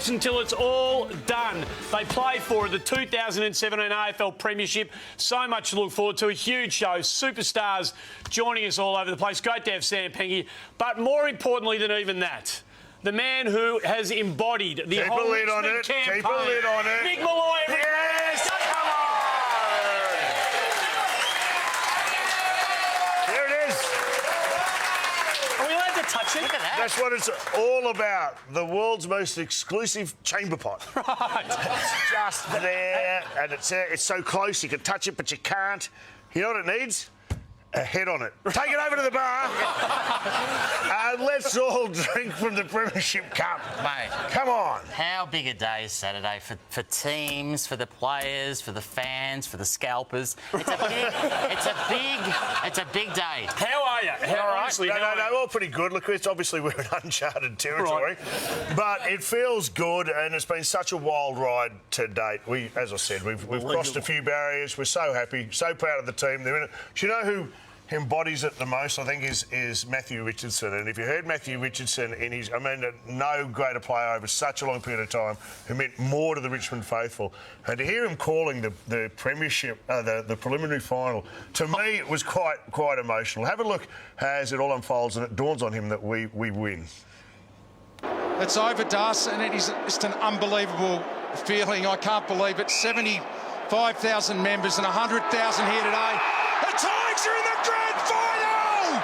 hopes until it's all done. They play for the 2017 AFL Premiership. So much to look forward to. A huge show. Superstars joining us all over the place. Great to have Sam Pengie. But more importantly than even that, the man who has embodied the whole Richmond campaign. Keep a lid on it. Mick Molloy, everybody. Yes! Come on! There it is. Are we allowed to touch it? Look at that. That's what it's all about. The world's most exclusive chamber pot. Right. It's just there, and it's so close you can touch it, but you can't. You know what it needs? A head on it. Take it over to the bar and let's all drink from the Premiership Cup. Mate. Come on. How big a day is Saturday for teams, for the players, for the fans, for the scalpers? It's a big day. How are you? Honestly, No, all pretty good. Look, obviously we're in uncharted territory, but it feels good, and it's been such a wild ride to date. As I said, we've crossed a few barriers. We're so happy, so proud of the team. They're in it. Do you know who embodies it the most, I think, is Matthew Richardson. And if you heard Matthew Richardson no greater player over such a long period of time who meant more to the Richmond faithful. And to hear him calling the premiership, the preliminary final, to me it was quite emotional. Have a look as it all unfolds and it dawns on him that we win. It's over, Das, and it is just an unbelievable feeling. I can't believe it. 75,000 members and 100,000 here today. The Tigers are in the grand final!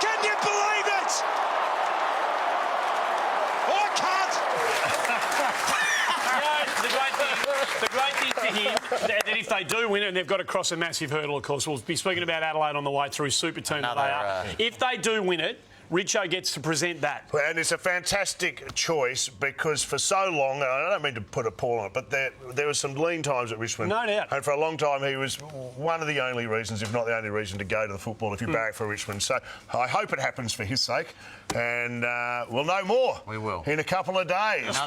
Can you believe it? I can't. The great thing for him, that if they do win it, and they've got to cross a massive hurdle, of course, we'll be speaking about Adelaide on the way through Super Team that they are. If they do win it, Richo gets to present that. And it's a fantastic choice because for so long, and I don't mean to put a pall on it, but there were some lean times at Richmond. No doubt. And for a long time, he was one of the only reasons, if not the only reason, to go to the football if you barrack for Richmond. So I hope it happens for his sake. And we'll know more. We will. In a couple of days.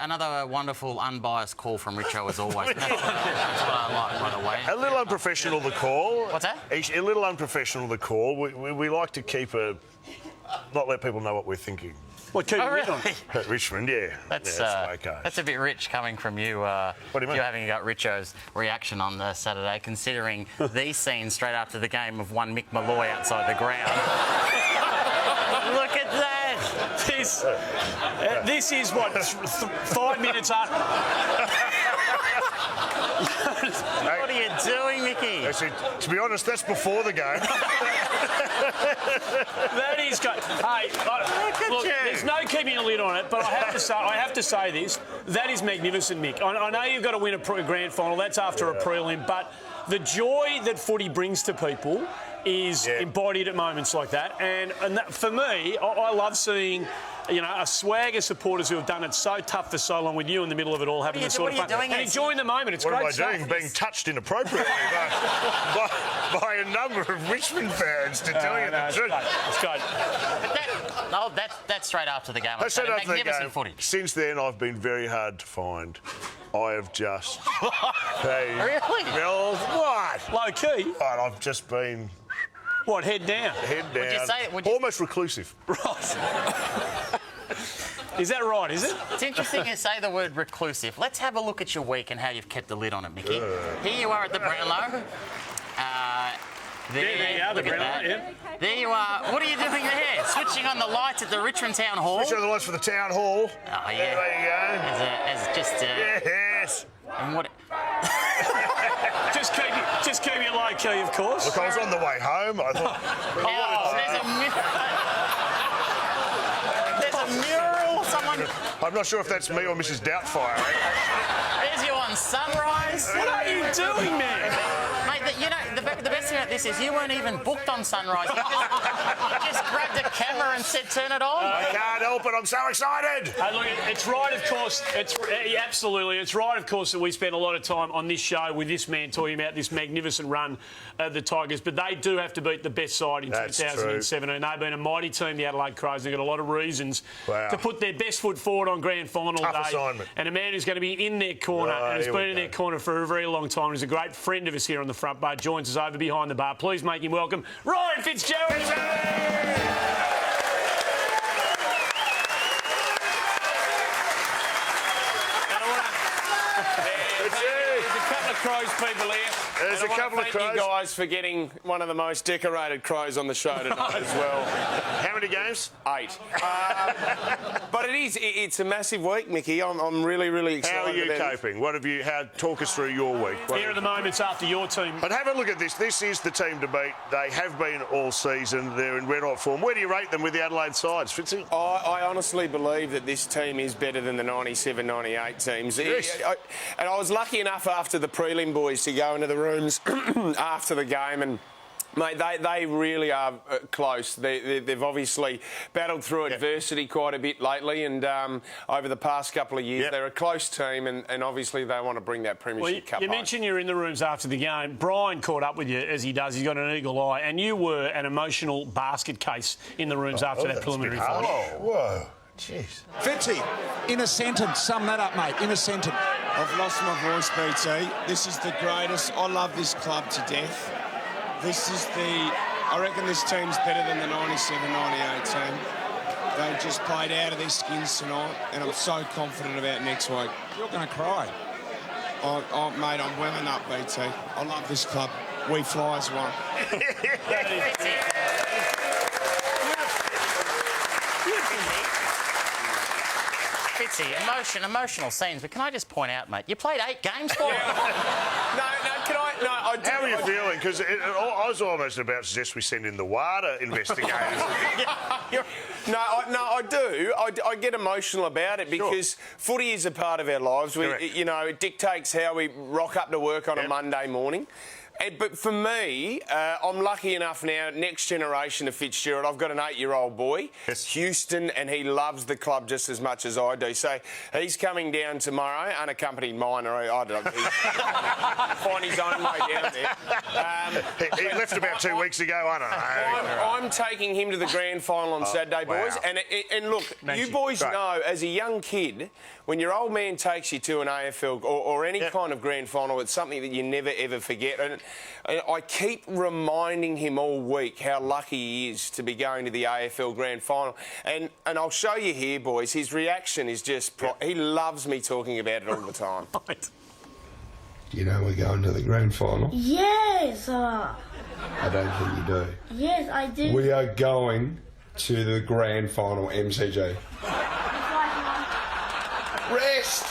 Another wonderful, unbiased call from Richo, as always. That's what I like, by the way. A little unprofessional, the call. What's that? A little unprofessional, the call. We like to keep not let people know what we're thinking. What, keep really? At Richmond, yeah. That's okay. That's a bit rich coming from you. What do you mean? You having got Richo's reaction on Saturday, considering these scenes straight after the game of one Mick Molloy outside the ground. Look at that! This is what 5 minutes up. What are you doing, Mickey? Actually, to be honest, that's before the game. That is good. Hey, look, there's no keeping a lid on it, but I have to say this. That is magnificent, Mick. I know you've got to win a grand final. That's after a prelim, but the joy that footy brings to people is embodied at moments like that. And that, for me, I love seeing, a swag of supporters who have done it so tough for so long with you in the middle of it all, having the sort of fun and enjoying the moment. It's great stuff. What am I doing? Being touched inappropriately by a number of Richmond fans to tell you the truth. It's great. That's straight after the game. Magnificent footage. Since then, I've been very hard to find. I have just... Really? Well, what? Low key? I've just been... What, head down? Head down. Almost reclusive. Right. Is that right, is it? It's interesting you say the word reclusive. Let's have a look at your week and how you've kept the lid on it, Mickey. Here you are at the Brownlow. There you are, the Brownlow, yeah. There you are. What are you doing there? Switching on the lights at the Richmond Town Hall. Switching on the lights for the Town Hall. Oh, yeah. There you go. As just... Yes. And what... Just keep it low key, of course. Look, I was on the way home. I thought... There's a mural. Someone... I'm not sure if that's me or Mrs. Doubtfire. There's you on Sunrise. What are you doing, man? Mate, the best thing about this is you weren't even booked on Sunrise. You just grabbed a camera and said, turn it on. I can't help it. I'm so excited. Hey, look, it's right, of course. Absolutely. It's right, of course, that we spend a lot of time on this show with this man talking about this magnificent run of the Tigers. But they do have to beat the best side in 2017. They've been a mighty team, the Adelaide Crows. They've got a lot of reasons to put their best foot forward on grand final day. Assignment. And a man who's going to be in their corner and has been in their corner for a very long time. He's a great friend of us here on the front bar. Joins us over behind the bar. Please make him welcome Ryan Fitzgerald. couple of Crows people here. There's and a I couple wanna of thank Crows. you guys for getting one of the most decorated Crows on the show tonight as well. How many games? 8. But it's a massive week, Mickey. I'm really, really excited. How are you about it. coping? Talk us through your week. Here are the moments after your team. But have a look at this. This is the team to beat. They have been all season. They're in red hot form. Where do you rate them with the Adelaide sides, Fitzy? I honestly believe that this team is better than the 97, 98 teams. Yes. And I was lucky enough after the prelim boys to go into the rooms after the game and... Mate, they really are close. They've obviously battled through adversity quite a bit lately, and over the past couple of years, they're a close team, and obviously they want to bring that Premiership Cup You home. mentioned you're in the rooms after the game. Brian caught up with you, as he does. He's got an eagle eye, and you were an emotional basket case in the rooms after that preliminary final. Whoa. Jeez. Fitzy, in a sentence, sum that up, mate, in a sentence. I've lost my voice, BT. This is the greatest. I love this club to death. I reckon this team's better than the 97, 98 team. They just played out of their skins tonight, and I'm so confident about next week. You're going to cry. Mate, I'm welling up, BT. I love this club. We fly as one. Fitzy, emotional scenes, but can I just point out, mate, you played 8 games for it. I do. How are you feeling? Because I was almost about to suggest we send in the WADA investigators. I do. I get emotional about it because footy is a part of our lives. It dictates how we rock up to work on a Monday morning. But for me, I'm lucky enough now, next generation of Fitzgerald, I've got an 8-year-old boy, Houston, and he loves the club just as much as I do. So he's coming down tomorrow, unaccompanied minor. I don't know. He'll find his own way down there. He left about 2 weeks ago, I don't know. I'm taking him to the grand final on Saturday, boys. And look, you boys know, as a young kid, when your old man takes you to an AFL or any kind of grand final, it's something that you never, ever forget. And I keep reminding him all week how lucky he is to be going to the AFL Grand Final. And I'll show you here, boys. His reaction is just... He loves me talking about it all the time. You know we're going to the Grand Final? Yes! I don't think you do. Yes, I do. We are going to the Grand Final, MCG. Rest!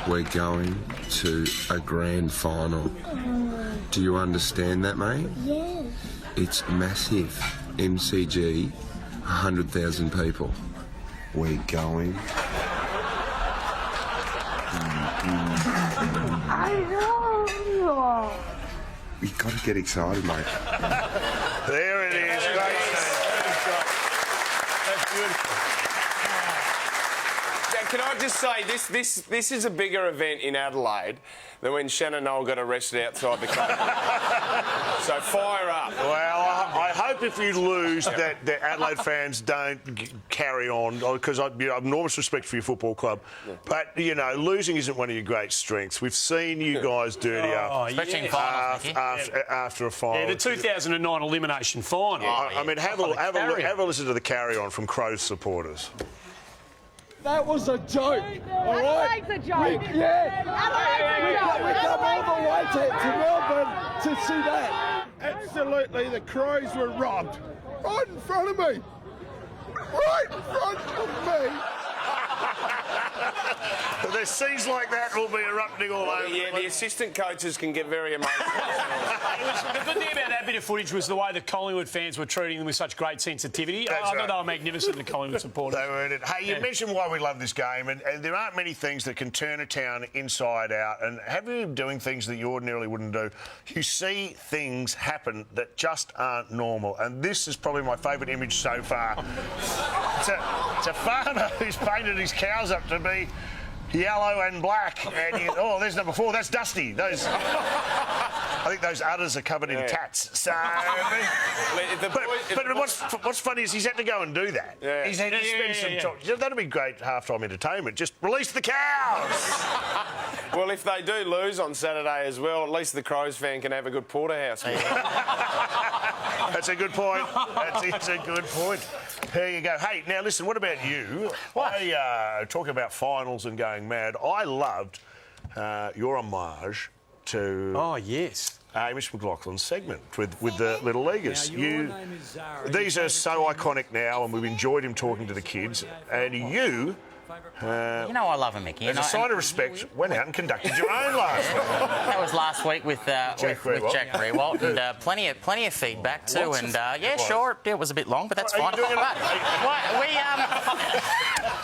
We're going to a Grand Final. Do you understand that, mate? Yes. It's massive. MCG, 100,000 people. We're going. I know. You've got to get excited, mate. There it is. Great. That's beautiful. Can I just say, this is a bigger event in Adelaide than when Shannon Knoll got arrested outside the club. So fire up. Well, I hope if you lose that the Adelaide fans don't carry on, because I have enormous respect for your football club. But, losing isn't one of your great strengths. We've seen you guys dirty up. Especially in finals, Mickey. After a final. Yeah, the 2009 elimination final. I mean, have a listen to the carry-on from Crows supporters. That was a joke, all right? Adelaide's a joke. We come all the way to Melbourne to see that. Absolutely, the Crows were robbed. Right in front of me. Right in front of me. There's scenes like that will be erupting all over. Yeah, the assistant coaches can get very emotional. The good thing about that bit of footage was the way the Collingwood fans were treating them with such great sensitivity. I thought they were magnificent, the Collingwood supporters. They were in it. Hey, you mentioned why we love this game, and there aren't many things that can turn a town inside out. And have you been doing things that you ordinarily wouldn't do? You see things happen that just aren't normal. And this is probably my favourite image so far. It's a farmer who's painted his cows up to be yellow and black. And there's number 4. That's Dusty. I think those udders are covered in tats. So, but what's funny is he's had to go and do that. Yeah. He's had to spend some time. That'd be great halftime entertainment. Just release the cows. Well, if they do lose on Saturday as well, at least the Crows fan can have a good porterhouse. That's a good point. That's a good point. There you go. Hey, now listen, what about you? Talk about finals and going mad. I loved your homage to Oh, yes. Hamish McLaughlin's segment with the Little Leaguers. These are so iconic now, and we've enjoyed him talking to the kids. And you... You know I love him, Mickey. as a sign of respect, went out and conducted your own last week. That was last week with Jack Rewalt, and plenty of feedback too. Lots And of- yeah, sure, it was a bit long, but that's Are you fine. doing it?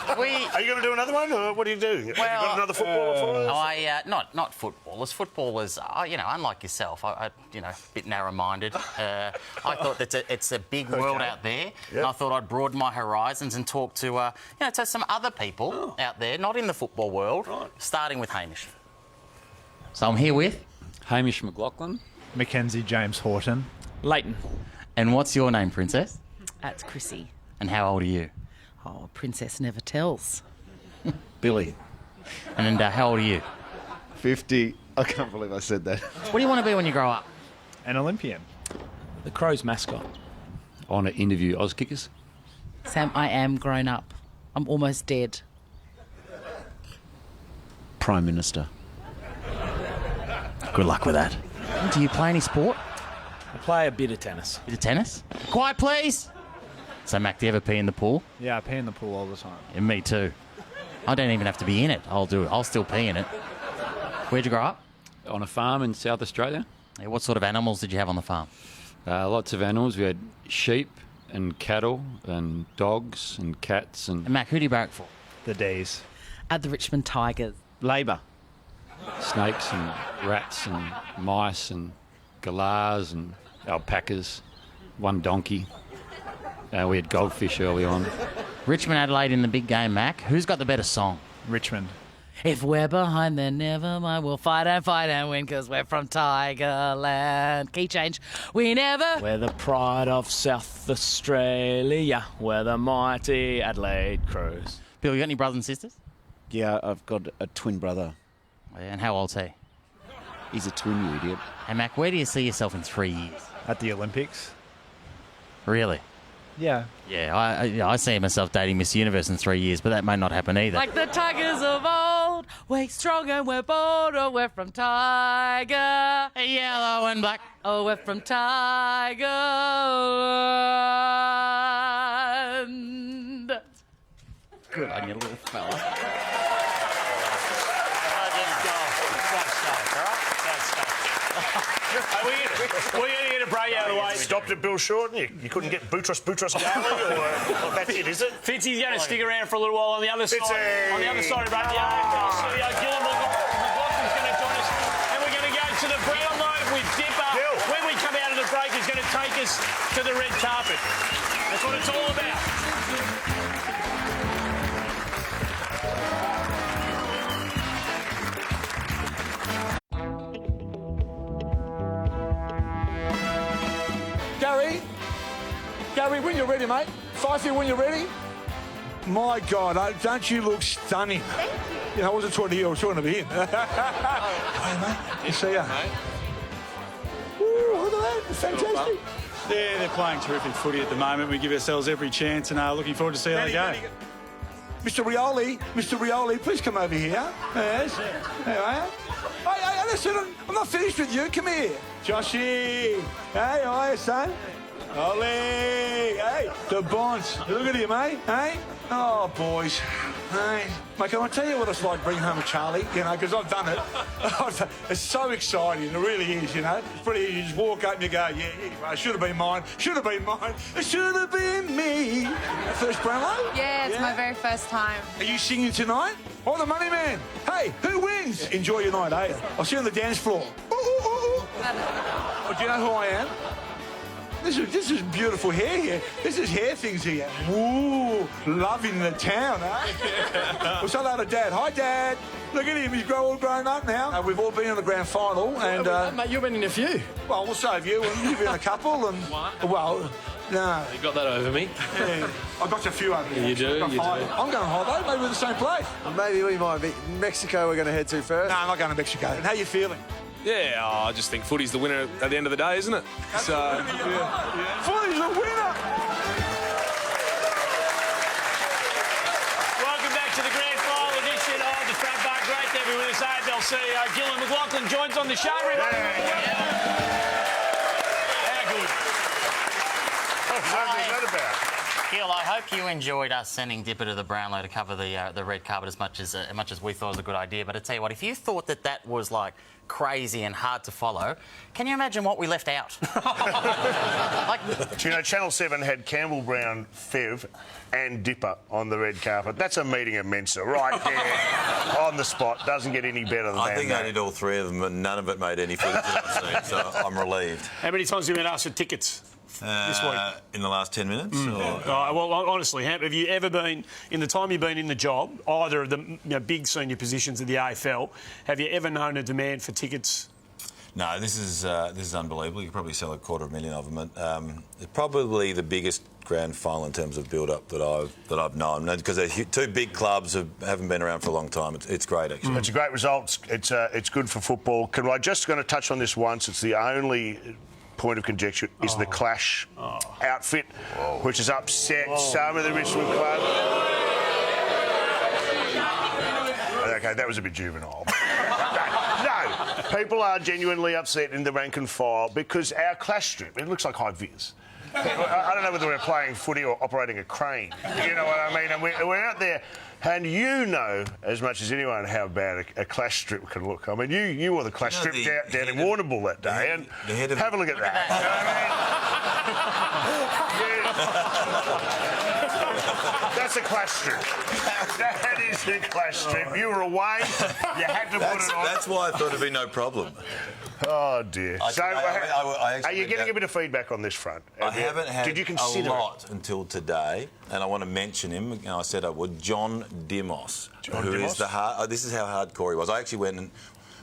But we Are you going to do another one, or what are you doing? Have you got another footballer for us? not footballers. Footballers, unlike yourself, I a bit narrow-minded. I thought that it's a big world out there, and I thought I'd broaden my horizons and talk to to some other people out there, not in the football world, starting with Hamish. So I'm here with Hamish McLaughlin. Mackenzie James Horton. Leighton. And what's your name, Princess? That's Chrissy. And how old are you? Oh, Princess never tells. Billy. And how old are you? 50. I can't believe I said that. What do you want to be when you grow up? An Olympian. The Crows mascot. I want to interview Auskickers. Sam, I am grown up. I'm almost dead. Prime Minister. Good luck with that. Do you play any sport? I play a bit of tennis. Bit of tennis? Quiet, please! So, Mac, do you ever pee in the pool? Yeah, I pee in the pool all the time. Yeah, me too. I don't even have to be in it. I'll do it. I'll still pee in it. Where'd you grow up? On a farm in South Australia. Yeah, what sort of animals did you have on the farm? Lots of animals. We had sheep and cattle and dogs and cats and... And Mac, who do you barrack for? The D's. At the Richmond Tigers. Labor. Snakes and rats and mice and galahs and alpacas. One donkey. We had goldfish early on. Richmond Adelaide in the big game, Mac. Who's got the better song? Richmond. If we're behind, then never mind. We'll fight and win because we're from Tigerland. Key change. We never... We're the pride of South Australia. We're the mighty Adelaide Crows. Bill, you got any brothers and sisters? Yeah, I've got a twin brother. And how old's he? He's a twin, you idiot. Hey, Mac, where do you see yourself in 3 years? At the Olympics. Really? Yeah. Yeah, I see myself dating Miss Universe in 3 years, but that may not happen either. Like the Tigers of old. We're strong and we're bold. Oh, we're from Tiger. Yellow and black. Oh, we're from Tigerland. Good on you, little fella. We're going to get a break out of the way. Stopped at Bill Shorten. You couldn't get Boutros Ghali, or that's it, is it? Fitzy's going to stick around for a little while on the other side. Fitzy! On the other side of the AFL studio, Gillon McLaughlin's going to join us, and we're going to go to the Brownlow with Dipper. When we come out of the break, he's going to take us to the red carpet. That's what it's all about. Gary, when you're ready, mate. Fifey, when you're ready. My God, don't you look stunning? Thank you. You know, I wasn't talking to you, I was talking to him. Hey, mate. Good to see you. Ooh, look at that. Fantastic. Yeah, they're playing terrific footy at the moment. We give ourselves every chance and looking forward to see how they go. Mr. Rioli, please come over here. Yes. There you are. Hey, listen, I'm not finished with you. Come here. Joshy. Hey, how are you, son? Ollie. Hey, the Bonds. Look at him, mate. Hey? Oh, boys. Hey. Mate, can I tell you what it's like bringing home a Charlie? You know, because I've done it. It's so exciting. It really is, you know. It's pretty easy. You just walk up and you go, yeah, it should have been mine. Should have been mine. It should have been me. First Brownlow? Yeah, it's my very first time. Are you singing tonight? Oh, the Money Man. Hey, who wins? Enjoy your night, eh? I'll see you on the dance floor. Ooh, ooh, ooh. Oh, do you know who I am? This is beautiful hair here. This is hair things here. Woo, loving the town, eh? We'll say hello to Dad. Hi, Dad. Look at him. He's all grown up now. We've all been in the grand final. And mate, you've been in a few. Well, we'll save you. And you've been in a couple. And well, no. You got that over me. Yeah, I got a few over here. You do. I'm going holiday. Maybe we're the same place. Maybe we might be. Mexico we're going to head to first. No, I'm not going to Mexico. And how you feeling? Yeah, I just think footy's the winner at the end of the day, isn't it? So, yeah. Footy's the winner! Welcome back to the grand final edition of the Front Bar. Great to have you with us. AFL CEO Gillan McLaughlin joins on the show. Everybody. How good. What's that about? Gil, I hope you enjoyed us sending Dipper to the Brownlow to cover the red carpet as much as we thought it was a good idea. But I tell you what, if you thought that was like crazy and hard to follow, can you imagine what we left out? Do you know, Channel 7 had Campbell Brown, Fev and Dipper on the red carpet. That's a meeting of Mensa right there on the spot. Doesn't get any better than that. I think I did all three of them and none of it made any footage that I've seen, so I'm relieved. How many times have you been asked for tickets this week? In the last 10 minutes? Well, honestly, have you ever been, in the time you've been in the job, either of the big senior positions of the AFL, have you ever known a demand for tickets? No, this is unbelievable. You could probably sell 250,000 of them. It's probably the biggest grand final in terms of build-up that I've known, because they're two big clubs haven't been around for a long time. It's great, actually. It's a great result. It's good for football. I just going to touch on this once? It's the only point of conjecture is the Clash outfit, which has upset some of the Richmond club. Okay, that was a bit juvenile. No, people are genuinely upset in the rank and file because our Clash strip, it looks like high vis. I don't know whether we're playing footy or operating a crane. You know what I mean? And we're out there, and you know as much as anyone how bad a Clash strip can look. I mean, you wore the Clash strip down in Warrnambool that day, and have a look at that. That's a Clash strip. That is a Clash strip. You were away, you had to put it on. That's why I thought it'd be no problem. Oh, dear. So, are you getting a bit of feedback on this front? I haven't had Did you consider a lot until today, and I want to mention him, and I said I would, John Dimos. Is this is how hardcore he was. I actually went and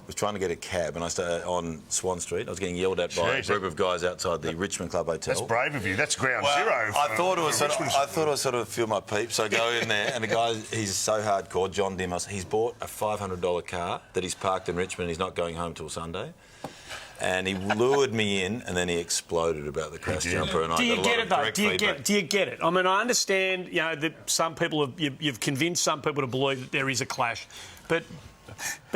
was trying to get a cab, and I started on Swan Street. I was getting yelled at by a group of guys outside the Richmond Club Hotel. That's brave of you. That's ground zero. I thought it was sort of feel my peep, so I go in there, and the guy, he's so hardcore, John Dimos. He's bought a $500 car that he's parked in Richmond. He's not going home till Sunday. And he lured me in, and then he exploded about the crash jumper. And Do you get it, though? Do you get it? I mean, I understand, that some people you've convinced some people to believe that there is a clash, but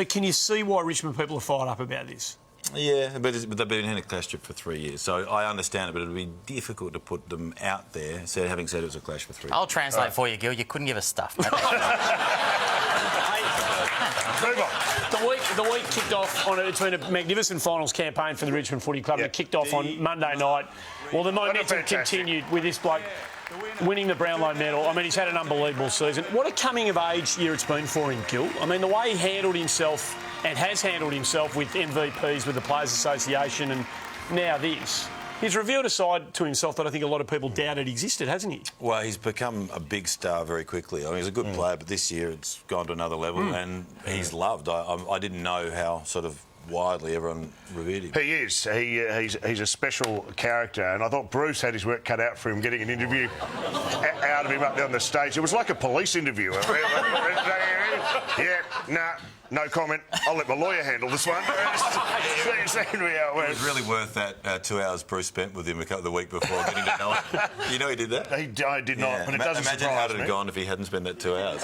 can you see why Richmond people are fired up about this? Yeah, but they've been in a clash strip for 3 years, so I understand it, but it would be difficult to put them out there, having said it was a clash for 3 years. I'll translate for you, Gil. You couldn't give a stuff. The week kicked off it's been a magnificent finals campaign for the Richmond Footy Club. It kicked off on Monday night. Well, the momentum continued with this bloke winning the Brownlow medal. I mean, he's had an unbelievable season. What a coming-of-age year it's been for him, Gil. I mean, the way he handled himself and has handled himself with MVPs, with the Players Association, and now this. He's revealed a side to himself that I think a lot of people doubted existed, hasn't he? Well, he's become a big star very quickly. I mean, he's a good player, but this year it's gone to another level, and he's loved. I didn't know how sort of widely everyone revered him. He is. He's a special character, and I thought Bruce had his work cut out for him getting an interview out of him up there on the stage. It was like a police interview. No comment. I'll let my lawyer handle this one. It was really worth that 2 hours Bruce spent with him the week before getting to know him. You know he did that? I did not, but it doesn't Imagine how it had gone if he hadn't spent that 2 hours.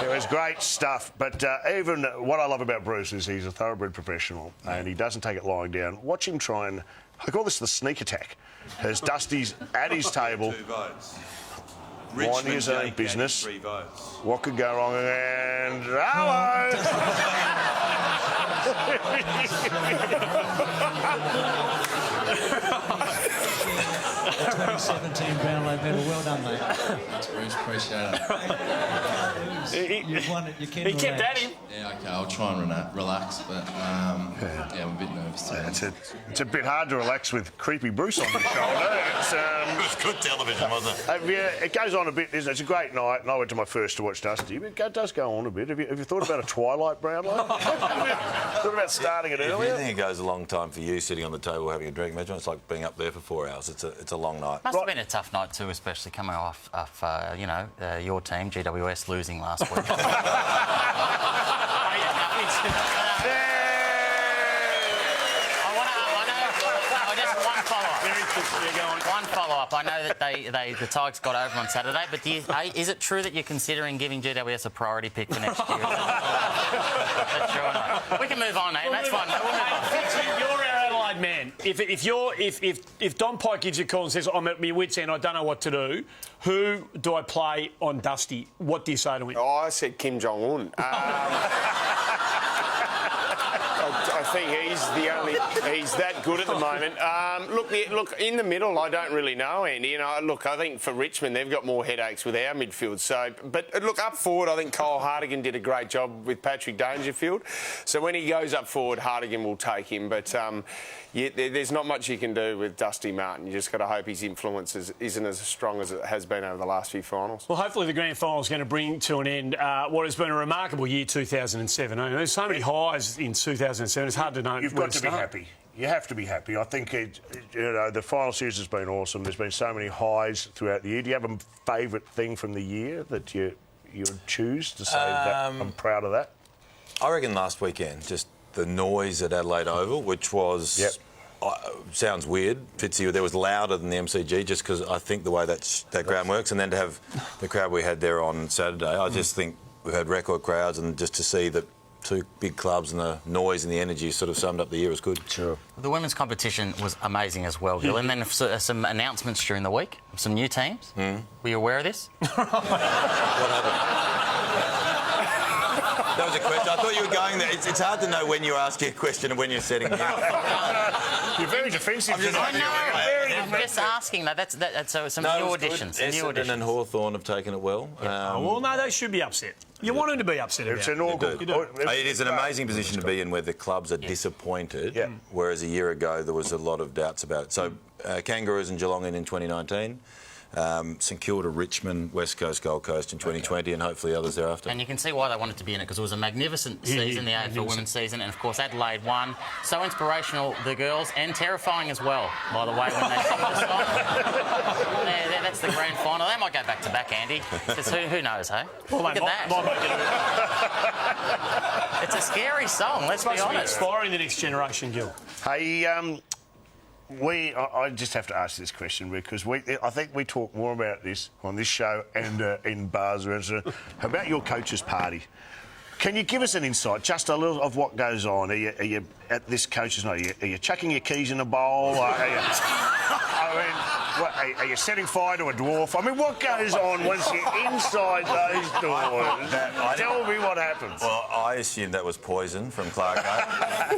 It was great stuff, but even what I love about Bruce is he's a thoroughbred professional and he doesn't take it lying down. Watch him try and... I call this the sneak attack. As Dusty's at his table... 2 votes. Minding his own business. 3 votes. What could go wrong? And hello! 2017 Brownlow medal. Well done, mate. Thanks, Bruce. Appreciate it. You kept at him. Yeah, OK. I'll try and relax, but I'm a bit nervous too. It's a bit hard to relax with creepy Bruce on your shoulder. It was good television, wasn't it? It goes on a bit, isn't it? It's a great night, and I went to my first to watch Dusty. It does go on a bit. Have you thought about a Twilight Brownlow? Thought about starting it earlier? If you think it goes a long time for you sitting on the table having a drink, imagine it's like being up there for 4 hours. It's a long night. Must have been a tough night too, especially coming off your team, GWS, losing last week. One follow-up. I know that the Tigers got over on Saturday, but is it true that you're considering giving GWS a priority pick for next year? That's true or not? We can move on, mate. That's fine. We'll move on. You're our Adelaide man. If Don Pike gives you a call and says, I'm at my wit's end, I don't know what to do, who do I play on Dusty? What do you say to him? Oh, I said Kim Jong-un. I think he's that good at the moment. Look, in the middle, I don't really know, Andy. You know, look, I think for Richmond, they've got more headaches with our midfield. So, but look, up forward, I think Kyle Hartigan did a great job with Patrick Dangerfield. So when he goes up forward, Hartigan will take him. But there's not much you can do with Dusty Martin. You just got to hope his influence isn't as strong as it has been over the last few finals. Well, hopefully the grand final is going to bring to an end what has been a remarkable year, 2007. There's so many highs in 2007. It's hard to know. You've got to be happy. You have to be happy. I think the final series has been awesome. There's been so many highs throughout the year. Do you have a favourite thing from the year that you would choose to say that I'm proud of that? I reckon last weekend, just the noise at Adelaide Oval, which was... sounds weird, Fitzy. There was louder than the MCG just because I think the way that ground works, and then to have the crowd we had there on Saturday, I just think we had record crowds, and just to see that two big clubs and the noise and the energy sort of summed up the year was good. Sure. The women's competition was amazing as well, Gil. And then some announcements during the week, some new teams. Were you aware of this? What happened? That was a question. I thought you were going there. It's hard to know when you ask a question and when you're setting it up. You're very defensive tonight. I'm just asking, though. That's some new auditions. Essendon and Hawthorn have taken it well. Well, no, they should be upset. You want them to be upset about it. It is an amazing position to be in where the clubs are disappointed, whereas a year ago there was a lot of doubts about it. So Kangaroos and Geelong in 2019. St Kilda, Richmond, West Coast, Gold Coast in 2020, and hopefully others thereafter. And you can see why they wanted to be in it, because it was a magnificent season, the AFL women's season, and of course Adelaide won. So inspirational, the girls, and terrifying as well, by the way, when they sing the song. That's the grand final. They might go back to back, Andy, because who knows, hey? Well, look at that. It's a scary song, let's be honest. Inspiring the next generation, Gil. Hey, I just have to ask this question because I think we talk more about this on this show and in bars about your coach's party. Can you give us an insight, just a little of what goes on? Are you at this coach's night? Are you chucking your keys in a bowl? Are you setting fire to a dwarf? I mean, what goes on once you're inside those doors? Tell me what happens. Well, I assumed that was poison from Clark,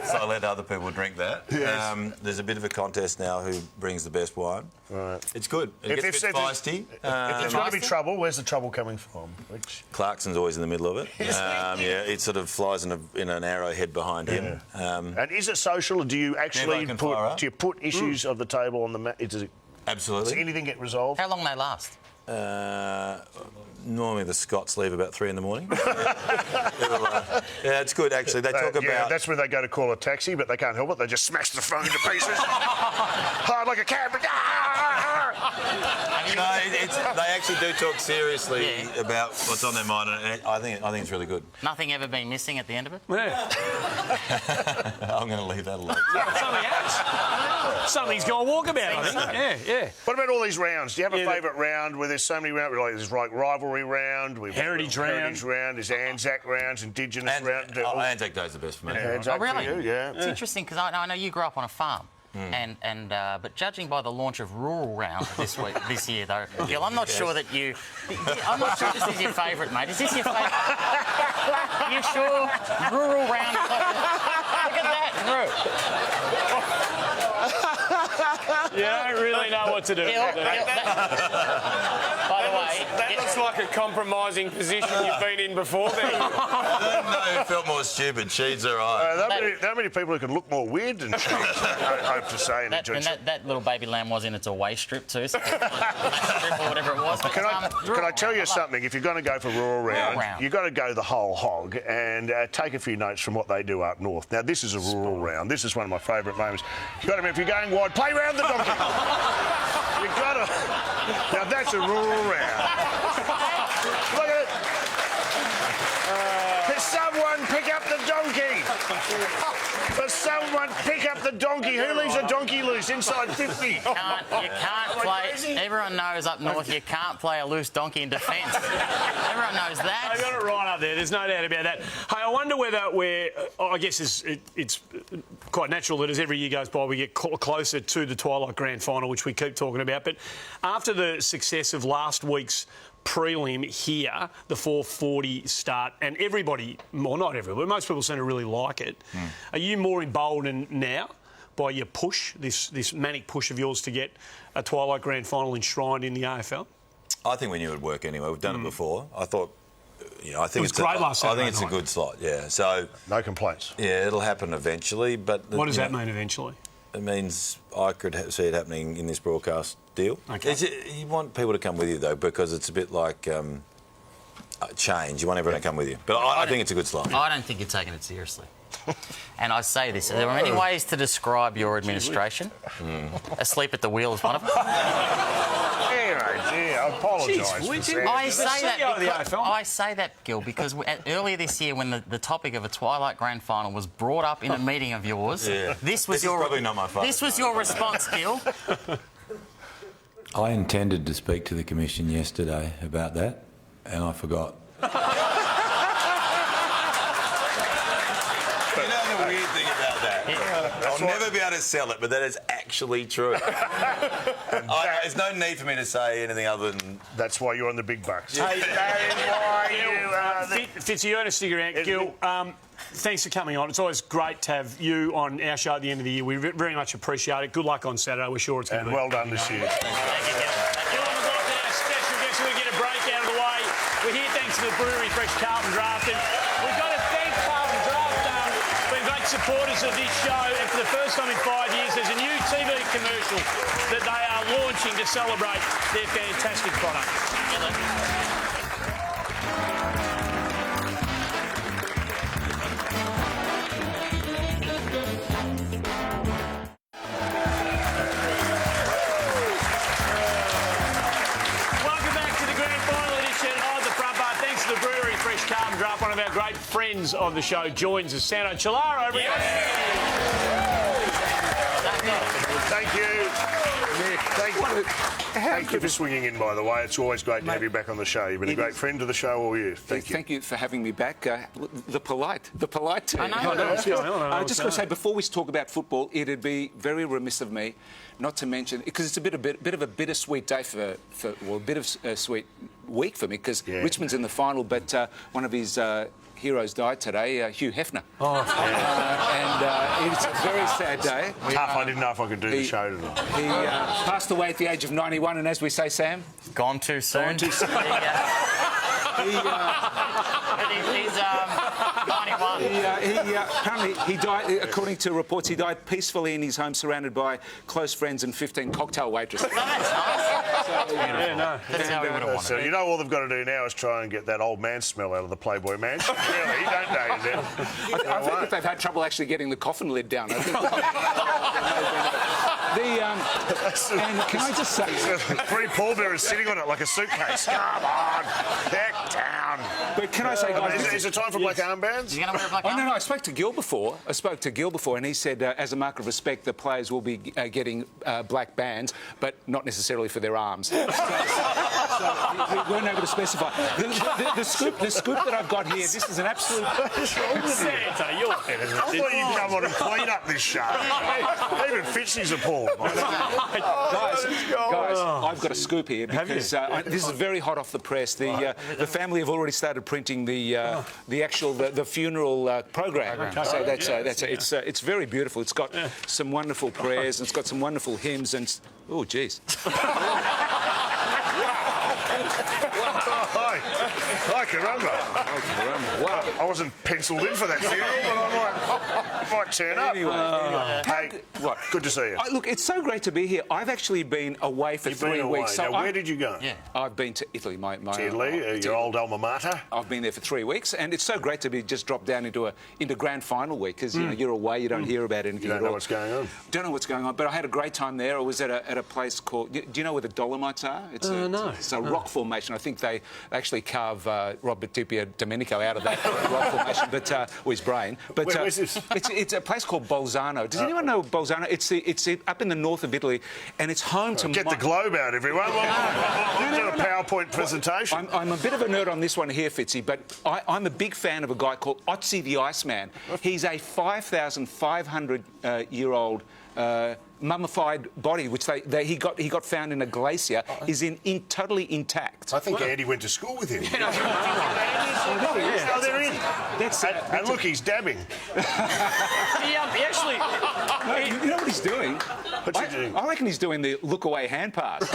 so I let other people drink that. Yes. There's a bit of a contest now who brings the best wine. Right. It's good. It gets a bit feisty. If there's going to be trouble, where's the trouble coming from? Clarkson's always in the middle of it. It sort of flies in an arrowhead behind him. And is it social, or do you actually put issues of the table on the mat? Absolutely. Does anything get resolved? How long they last? Normally the Scots leave about 3 in the morning. Yeah, it's good actually. They talk about... that's where they go to call a taxi, but they can't help it. They just smash the phone to pieces. Hard like a cab. No, they actually do talk seriously about what's on their mind, and I think it's really good. Nothing ever been missing at the end of it? Yeah. I'm going to leave that alone. Something else. Something's got to walk about, I think. Yeah. What about all these rounds? Do you have a favourite round where there's so many rounds? Like there's rivalry round, Heritage round, there's Anzac rounds, Indigenous round. Anzac Day's the best for me. Anzac really? For you, It's interesting because I know you grew up on a farm. But judging by the launch of Rural Round this year, though, Gil, I'm not sure that I'm not sure this is your favourite, mate. Is this your favourite? You sure? Rural Round. Look at that, You don't really know what to do. By the way, that looks like a compromising position you've been in before. Then I don't know who felt more stupid. Sheeds or I. There are many people who can look more weird than Sheeds. I hope to say. That little baby lamb was in its away strip too, so strip or whatever it was. Can I tell you something? If you're going to go for Rural Round, you've got to go the whole hog and take a few notes from what they do up north. Now, this is a Rural Round. This is one of my favourite moments. You've got to, if you're going wide, play round the donkey. You've got to. Now, that's a Rural Round. Look at it. Can someone pick up the donkey? For someone pick up the donkey. Who leaves a donkey loose inside 50? You can't play. Everyone knows up north you can't play a loose donkey in defence. Everyone knows that. I got it right up there. There's no doubt about that. Hey, I wonder whether I guess it's quite natural that as every year goes by we get closer to the Twilight Grand Final, which we keep talking about. But after the success of last week's prelim here, the 4:40 start, and everybody, well, not everybody, most people seem to really like it. Are you more emboldened now by your push, this manic push of yours to get a Twilight Grand Final enshrined in the AFL? I think we knew it would work anyway. We've done it before. I thought, I think it's great last Saturday I think it's a good slot. Yeah. So no complaints. Yeah, it'll happen eventually. But what does that mean eventually? It means I could see it happening in this broadcast deal. Okay. You want people to come with you though, because it's a bit like change. You want everyone to come with you. But I think it's a good slot. I don't think you're taking it seriously. And I say this, there are many ways to describe your administration. Asleep at the wheel is one of them. I apologise. I say that, Gil, because earlier this year when the topic of a Twilight Grand Final was brought up in a meeting of yours, this was probably not my fault. This was your response, Gil. I intended to speak to the Commission yesterday about that, and I forgot. You know the weird thing about that? I'll never be able to sell it, but that is actually true. There's no need for me to say anything other than... That's why you're on the big bucks. Hey, Fitzy, you're going to stick around. Gil, thanks for coming on. It's always great to have you on our show at the end of the year. We very much appreciate it. Good luck on Saturday. We're sure it's going to be. Well done this year. Thank you, Gil. Gil on the block now, special guest. We'll get a break out of the way. We're here thanks to the Brewery Fresh Carlton Draft. And we've got to thank Carlton Draft. Been great supporters of this show, and for the first time in 5 years, there's a new TV commercial that they are launching to celebrate their fantastic product. Welcome back to the grand final edition of the Front Bar. Thanks to the Brewery Fresh Carlton Draft. One of our great friends of the show joins us, Sando Chilaro. Thank you. Thank you for swinging in, by the way. It's always great to have you back on the show. You've been a great friend to the show all year. Thank you. Thank you for having me back. The polite team. I know. I just got to say, before we talk about football, it'd be very remiss of me not to mention, because it's a bit of a bittersweet day a bit of a sweet week for me, because Richmond's in the final, but one of his heroes died today, Hugh Hefner. And it's a very sad day. Tough, I didn't know if I could do the show tonight. He passed away at the age of 91, and as we say, Sam... Gone too soon. Gone too soon. He's 91. Apparently, he died, according to reports, he died peacefully in his home, surrounded by close friends and 15 cocktail waitresses. That's how we would have wanted. So you know all they've got to do now is try and get that old man smell out of the Playboy Mansion. Really, don't they? I think that they've had trouble actually getting the coffin lid down. I think. And can I just say... Three pallbearers sitting on it like a suitcase. Come on, back down. But can I say, guys... Is it time for black armbands? You're going to wear a black armband? No, I spoke to Gil before. and he said, as a mark of respect, the players will be getting black bands, but not necessarily for their arms. So we weren't able to specify. The scoop that I've got here, this is an absolute... Santa, you're... I thought you'd come on and clean up this show. Even Fitzy's appalled. Guys, I've got a scoop here because this is very hot off the press. The family have already started printing the actual funeral program. So it's very beautiful. It's got some wonderful prayers and it's got some wonderful hymns and oh, geez. Hi, caramba. Wow. I wasn't penciled in for that funeral, but I might turn up. Anyway. Hey, what? Good to see you. Look, it's so great to be here. I've actually been away for 3 weeks. So where did you go? I've been to Italy. Italy, your old alma mater. I've been there for 3 weeks, and it's so great to be just dropped down into grand final week because you're away, you don't hear about anything. You don't know what's going on. Don't know what's going on, but I had a great time there. I was at a place called. Do you know where the Dolomites are? No. It's a rock formation. I think they actually carve Robert Domenico out of that right formation, but or his brain. But where's this? It's a place called Bolzano. Does anyone know Bolzano? It's up in the north of Italy, and it's home to. Get the globe out, everyone. A PowerPoint presentation. I'm a bit of a nerd on this one here, Fitzy, but I'm a big fan of a guy called Otzi the Iceman. He's a 5,500-year-old mummified body, which he got found in a glacier, is totally intact. I think Andy went to school with him. Oh, they're in. And look, he's dabbing. He actually... You know what he's doing? What's he doing? I reckon he's doing the look-away hand pass. In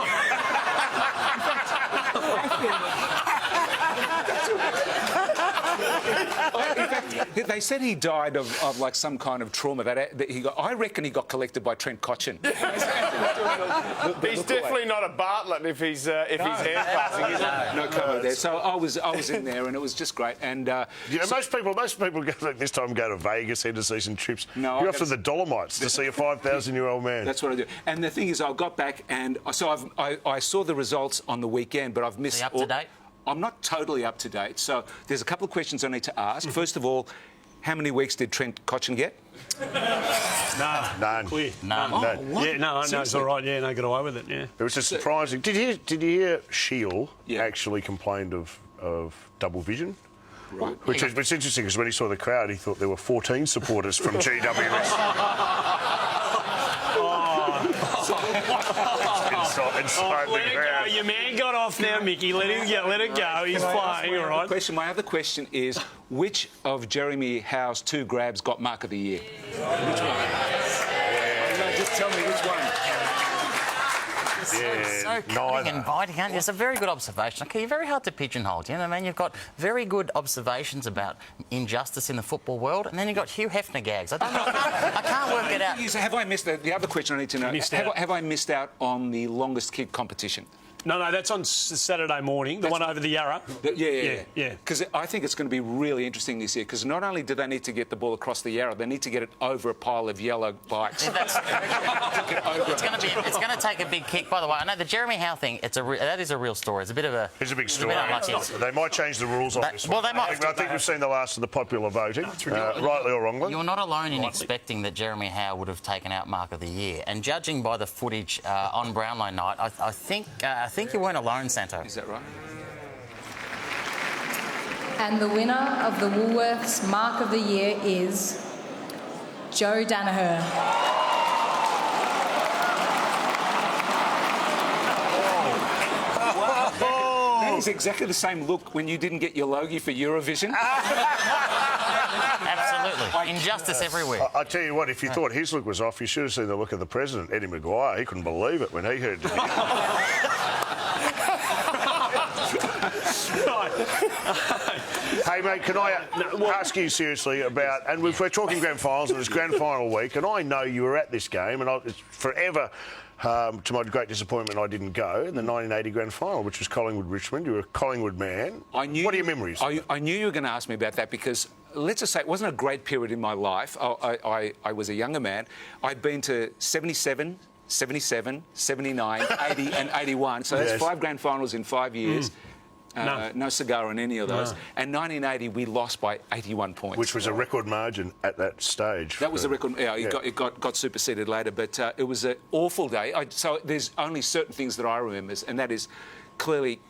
fact, they said he died of like some kind of trauma that he got. I reckon he got collected by Trent Cotchin. He's definitely not a Bartlett if he's hand passing. No comment there. So I was in there, and it was just great. And you know, most people go like this time go to Vegas here to see some trips. No, you're off to the Dolomites to see a 5,000-year-old man. That's what I do. And the thing is, I got back, and so I saw the results on the weekend, but I've missed. Are you up to date? I'm not totally up to date. So there's a couple of questions I need to ask. First of all, how many weeks did Trent Cotchin get? None. Clear. None. Yeah, no, it's all right. Yeah, no, get away with it. Yeah. It was just surprising. Did you hear Shield actually complained of double vision? Right. Which is interesting because when he saw the crowd, he thought there were 14 supporters from GWS. Let it go. Your man got off now, Mickey. Let it go. He's playing, all right. My other question is, which of Jeremy Howe's 2 grabs got Mark of the Year? Which one? No, just tell me which one. So cutting and biting, aren't you? It's a very good observation. Okay, you're very hard to pigeonhole. Do you know what I mean? You've got very good observations about injustice in the football world, and then you've got Hugh Hefner gags. I can't work it out. Have I missed the other question I need to know? Have I missed out on the longest kick competition? No, that's on Saturday morning, the one over the Yarra. Yeah. Because I think it's going to be really interesting this year, because not only do they need to get the ball across the Yarra, they need to get it over a pile of yellow bikes. It's going to take a big kick, by the way. I know the Jeremy Howe thing, that is a real story. It's a bit of a... It's a big story. They might change the rules on this one. Well, they might. I think we've seen the last of the popular voting, rightly or wrongly. You're not alone in expecting that Jeremy Howe would have taken out Mark of the Year. And judging by the footage on Brownlow night, I think you weren't alone, Santo. Is that right? And the winner of the Woolworths Mark of the Year is Joe Danaher. That is exactly the same look when you didn't get your Logie for Eurovision. Absolutely. Injustice everywhere. I tell you what, if you thought his look was off, you should have seen the look of the president, Eddie Maguire. He couldn't believe it when he heard it. Hey, mate, can I ask you seriously about... And we're talking grand finals, and it's grand final week, and I know you were at this game, and it's forever... to my great disappointment, I didn't go in the 1980 grand final, which was Collingwood-Richmond. You were a Collingwood man. What are your memories? I knew you were going to ask me about that because, let's just say, it wasn't a great period in my life. I was a younger man. I'd been to 77, 77, 79, 80 and 81. So that's 5 grand finals in 5 years. No cigar in any of those. And 1980, we lost by 81 points. Which was a record margin at that stage. That was a record. Yeah, it got superseded later, but it was an awful day. So there's only certain things that I remember, and that is clearly,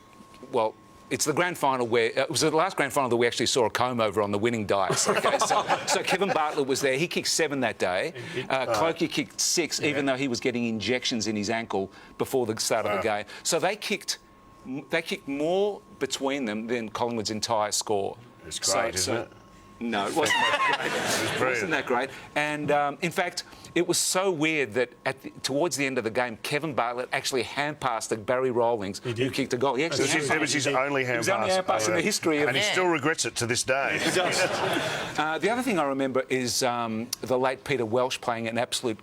well, it's the grand final where... it was the last grand final that we actually saw a comb over on the winning dice. Okay, so Kevin Bartlett was there. He kicked 7 that day. Cloakey kicked 6, even though he was getting injections in his ankle before the start of the game. So they kicked more between them than Collingwood's entire score. It's great, isn't it? No, it wasn't that great. It wasn't that great. And, in fact, it was so weird that towards the end of the game, Kevin Bartlett actually hand-passed to Barry Rawlings, who kicked a goal. It was his only hand-pass in the history of... And he still regrets it to this day. He does. The other thing I remember is the late Peter Welsh playing an absolute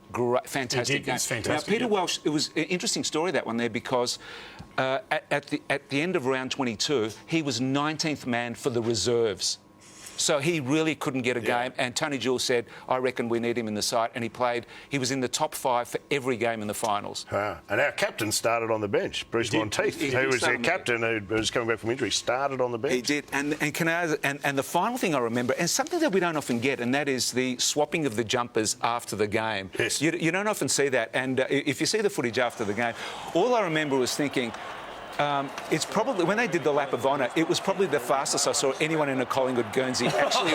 fantastic game. Now, Peter Welsh, it was an interesting story, that one there, because at the end of round 22, he was 19th man for the reserves. So he really couldn't get a game. And Tony Jules said, I reckon we need him in the side. And he played. He was in the top 5 for every game in the finals. And our captain started on the bench, Bruce Monteith, who was their captain who was coming back from injury, started on the bench. He did. And the final thing I remember, and something that we don't often get, and that is the swapping of the jumpers after the game. Yes. You don't often see that. And if you see the footage after the game, all I remember was thinking, it's probably, when they did the lap of honour, it was probably the fastest I saw anyone in a Collingwood Guernsey actually.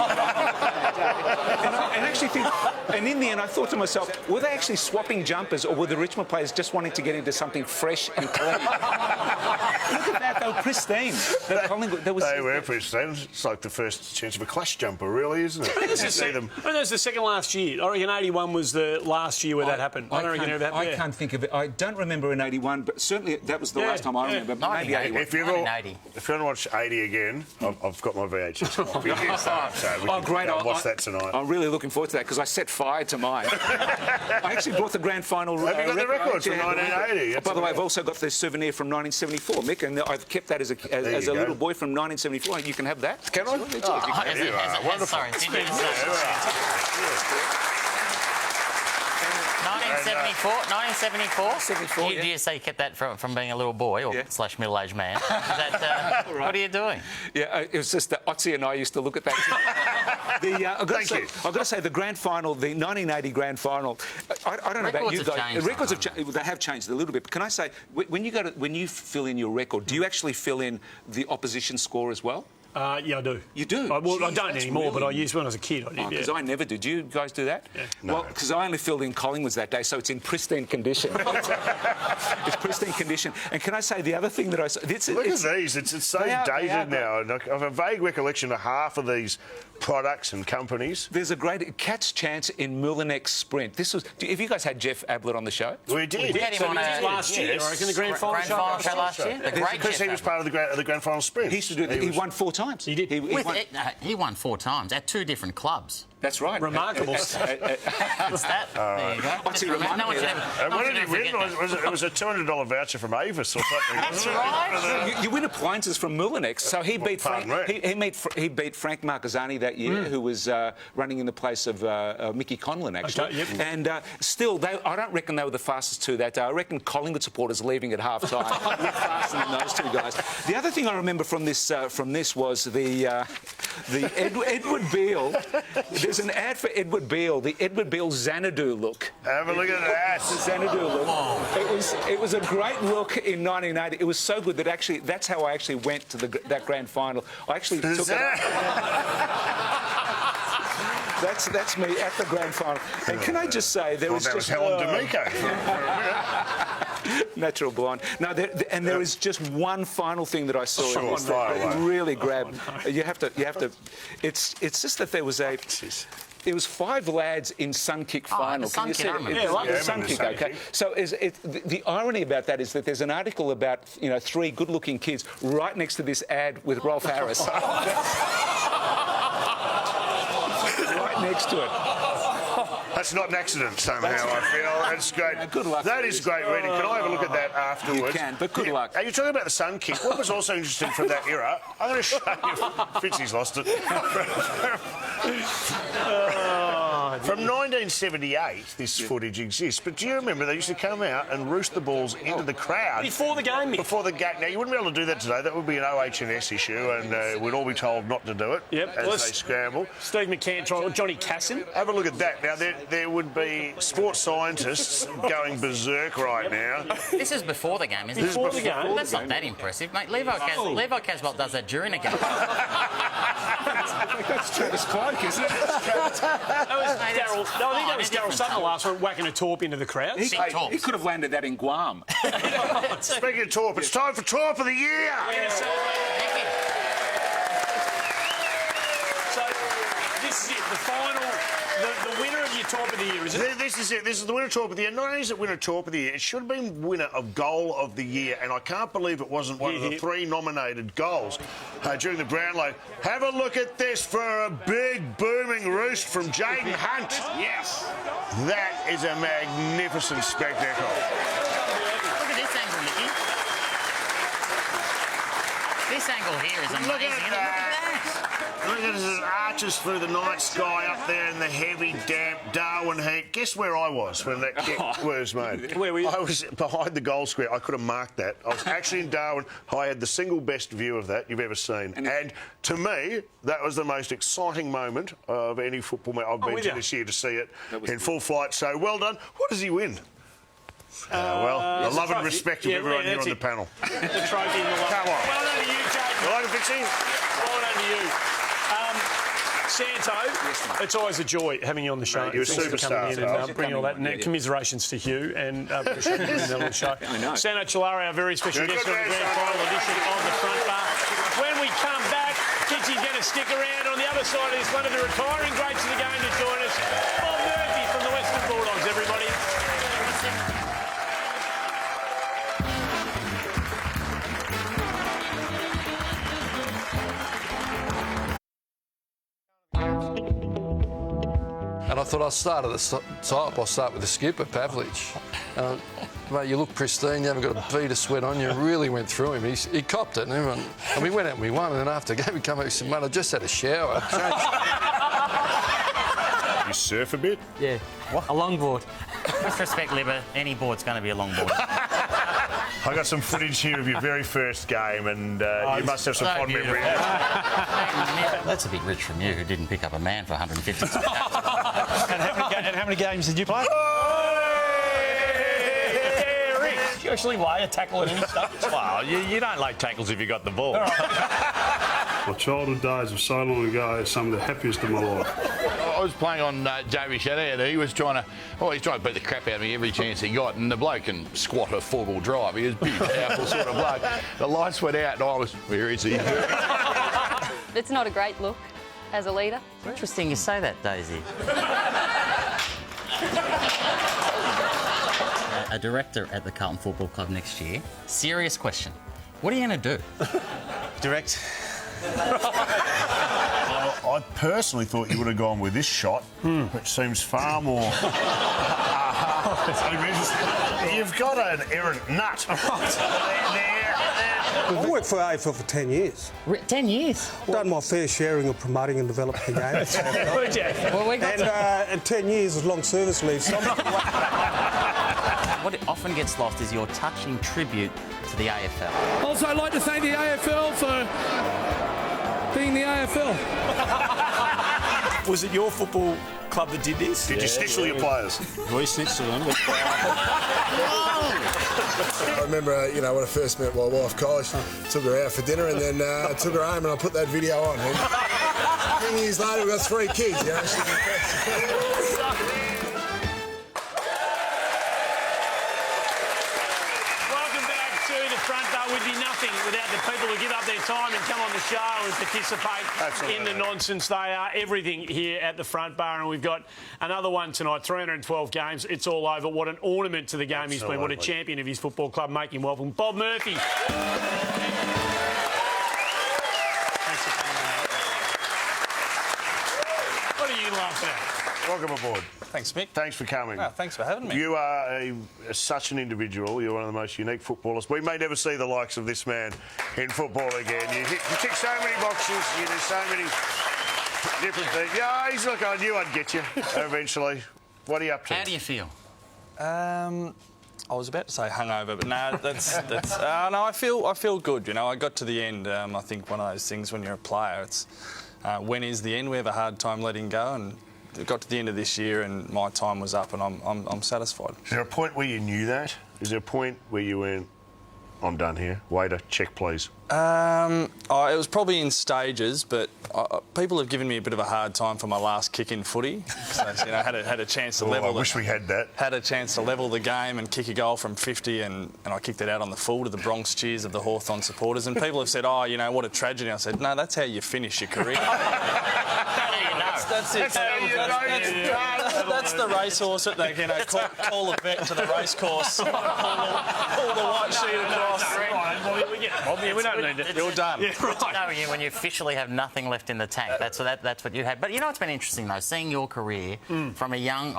And in the end, I thought to myself, were they actually swapping jumpers, or were the Richmond players just wanting to get into something fresh and clean? Look at that, they were pristine. They were pristine. It's like the first chance of a clash jumper, really, isn't it? I think that was the second last year. I reckon 81 was the last year where that happened. I don't reckon it happened. I can't think of it. I don't remember in 81, but certainly that was the last time I remember. Maybe 81. If you want to watch 80 again, I've got my VHS copy here, so we can watch that tonight. I'm really looking forward to that because I set fire to mine. I actually brought the grand final. Have you got the records from 1980? By the way, I've also got the souvenir from 1974, Mick, and I've kept that as a little boy from 1974. You can have that. Can I? Sorry, did you? 1974? Do you say you kept that from being a little boy or / middle-aged man? Is that, what are you doing? Yeah, it was just that Otzi and I used to look at that. I've got to say, the grand final, the 1980 grand final, I don't know about you guys. Records have changed. They have changed a little bit. But can I say, when you fill in your record, do you actually fill in the opposition score as well? Yeah, I do. You do? I don't anymore, really? But I used when I was a kid. I did, because I never do. Do you guys do that? Yeah. No. Well, because I only filled in Collingwood's that day, so it's in pristine condition. It's pristine condition. And can I say the other thing that I saw? Look at these. It's so dated now. And I have a vague recollection of half of these products and companies. There's a great cat's chance in Mulinex Sprint. This was. Have you guys had Jeff Ablett on the show? We did. We had him on last year. I reckon the grand final show last year. Because he was part of the grand final sprint. He used to do it. He won 4 times. He did. He won 4 times at 2 different clubs. That's right. Remarkable. It's that. There you go. What's he remind me of? And what did he win? It was a $200 voucher from Avis or something. That's right. You win appliances from Mulinex. So he beat Frank. He beat Frank Marcazzani that year, who was running in the place of Mickey Conlon, actually. Okay, yep. And still, I don't reckon they were the fastest 2 that day. I reckon Collingwood supporters leaving at half time were faster than those 2 guys. The other thing I remember from this was the Edward Beale. There's an ad for Edward Beale, the Edward Beale Xanadu look. Have a look at that. The Xanadu look. It was a great look in 1980. It was so good that that's how I actually went to that grand final. I actually took it. That's me at the grand final. And can I just say, there was just Helen D'Amico. Natural blonde. No, there is just one final thing that I saw. It really grabbed. You have to. It's just that there was It was 5 lads in Sunkick final. Can you see it? Sunkick, okay. So the irony about that is that there's an article about 3 good-looking kids right next to this ad with Rolf Harris. Right next to it. That's not an accident somehow, I feel. That's great. Good luck. That is great reading. Can I have a look at that afterwards? You can, but good luck. Are you talking about the sun kick? What was also interesting from that era, I'm going to show you. Fitzy's lost it. From 1978, this footage exists, but do you remember they used to come out and roost the balls into the crowd? Before the game, Mick. Before the game. Now, you wouldn't be able to do that today. That would be an OH&S issue, and we'd all be told not to do it as they scramble. Steve McCann, Johnny Casson. Have a look at that. Now, there would be sports scientists going berserk right now. This is before the game, isn't it? Before the game. That's not that impressive, mate. Levi Casbolt does that during a game. That's Travis Clark, isn't it? I think that was Daryl Sutton last one, whacking a torp into the crowd. He could have landed that in Guam. Speaking of torp, it's time for Torp of the Year. So this is it, the final, the winner of your Torp of the Year, is it? This is it. This is the winner of Torp of the Year. Not only is it winner of Torp of the Year, it should have been winner of Goal of the Year, and I can't believe it wasn't one of the 3 nominated goals during the Brownlow. Have a look at this for a big booming roost from Jaden Hunt. Yes. That is a magnificent spectacle. Look at this angle, Mickey. This angle here is amazing. Look at that. Look at it arches through the night sky up there in the heavy, damp Darwin heat. Guess where I was when that kick was made? Where were you? I was behind the goal square. I could have marked that. I was actually in Darwin. I had the single best view of that you've ever seen. And to me, that was the most exciting moment of any football match I've been to this year, to see it in full flight. So well done. What does he win? I love and respect of everyone here on the panel. The trophy in the Come on. Well done to you, Jake. You like it, Fitzy? Well done to you. Santo, it's always a joy having you on the show. Mate, you're a Thanks for coming superstar, in and bringing all that. And commiserations to Hugh and the show. Santo Chilari, our very special guest on the grand final edition of the Front Bar. When we come back, Fitzy's going to stick around on the other side of this, one of the retiring greats of the game, to join us. Bob Murphy from the Western Bulldogs, everybody. And I thought I'll start at the top. I'll start with the skipper, Pavlich. Mate, you look pristine. You haven't got a bead of sweat on you. Really went through him. He copped it. And we went out and we won. And then after the game, he come out and said, mate, I just had a shower. You surf a bit? Yeah. What? A longboard. Disrespect, Libba. Any board's going to be a longboard. I got some footage here of your very first game, and you must have some so fond memories. That's a bit rich from you, who didn't pick up a man for 150. And how many games did you play? Did you actually lay a tackle and stuff? Well, you don't lay tackles if you got the ball. My childhood days are so long ago, some of the happiest of my life. I was playing on Davey Shadow, and he was trying to beat the crap out of me every chance he got, and the bloke can squat a four-wheel drive. He was a big, powerful sort of bloke. The lights went out, and I was, where is he? It's not a great look as a leader. Interesting you say that, Daisy. A director at the Carlton Football Club next year. Serious question. What are you going to do? Direct. I personally thought you would have gone with this shot, which seems far more... You've got an errant nut. I've worked for AFL for 10 years. 10 years? Done my fair sharing of promoting and developing the game. And 10 years of long service leave. What often gets lost is your touching tribute to the AFL. Also, I'd like to thank the AFL for being the AFL. Was it your football club that did this? Did you snitch to your players? We snitched to them. I remember, when I first met my wife, Kylie, took her out for dinner and then took her home and I put that video on. And 10 years later, we've got 3 kids, Would be nothing without the people who give up their time and come on the show and participate in the nonsense. They are everything here at the Front Bar, and we've got another one tonight, 312 games. It's all over. What an ornament to the game he's been. What a champion of his football club. Make him welcome, Bob Murphy. What are you laughing at? Welcome aboard. Thanks, Mick. Thanks for coming. Oh, thanks for having me. You are such an individual. You're one of the most unique footballers. We may never see the likes of this man in football again. You tick so many boxes. You do so many different things. Yeah, look, I knew I'd get you eventually. What are you up to? How do you feel? I was about to say hungover, but no, no. I feel good. I got to the end. I think one of those things when you're a player, it's when is the end? We have a hard time letting go, and it got to the end of this year, and my time was up, and I'm satisfied. Is there a point where you knew that? Is there a point where you went, I'm done here. Waiter, check, please. It was probably in stages, but people have given me a bit of a hard time for my last kick in footy. So, had a chance to level. I wish we had that. Had a chance to level the game and kick a goal from 50, and I kicked it out on the full to the Bronx cheers of the Hawthorn supporters. And people have said, what a tragedy. I said, no, that's how you finish your career. That's it. That's the racehorse that they call a vet to the racecourse. Pull the white sheet across. We don't need it. You're done. Yeah, right. When you officially have nothing left in the tank, that's what you had. But it's been interesting though, seeing your career from a young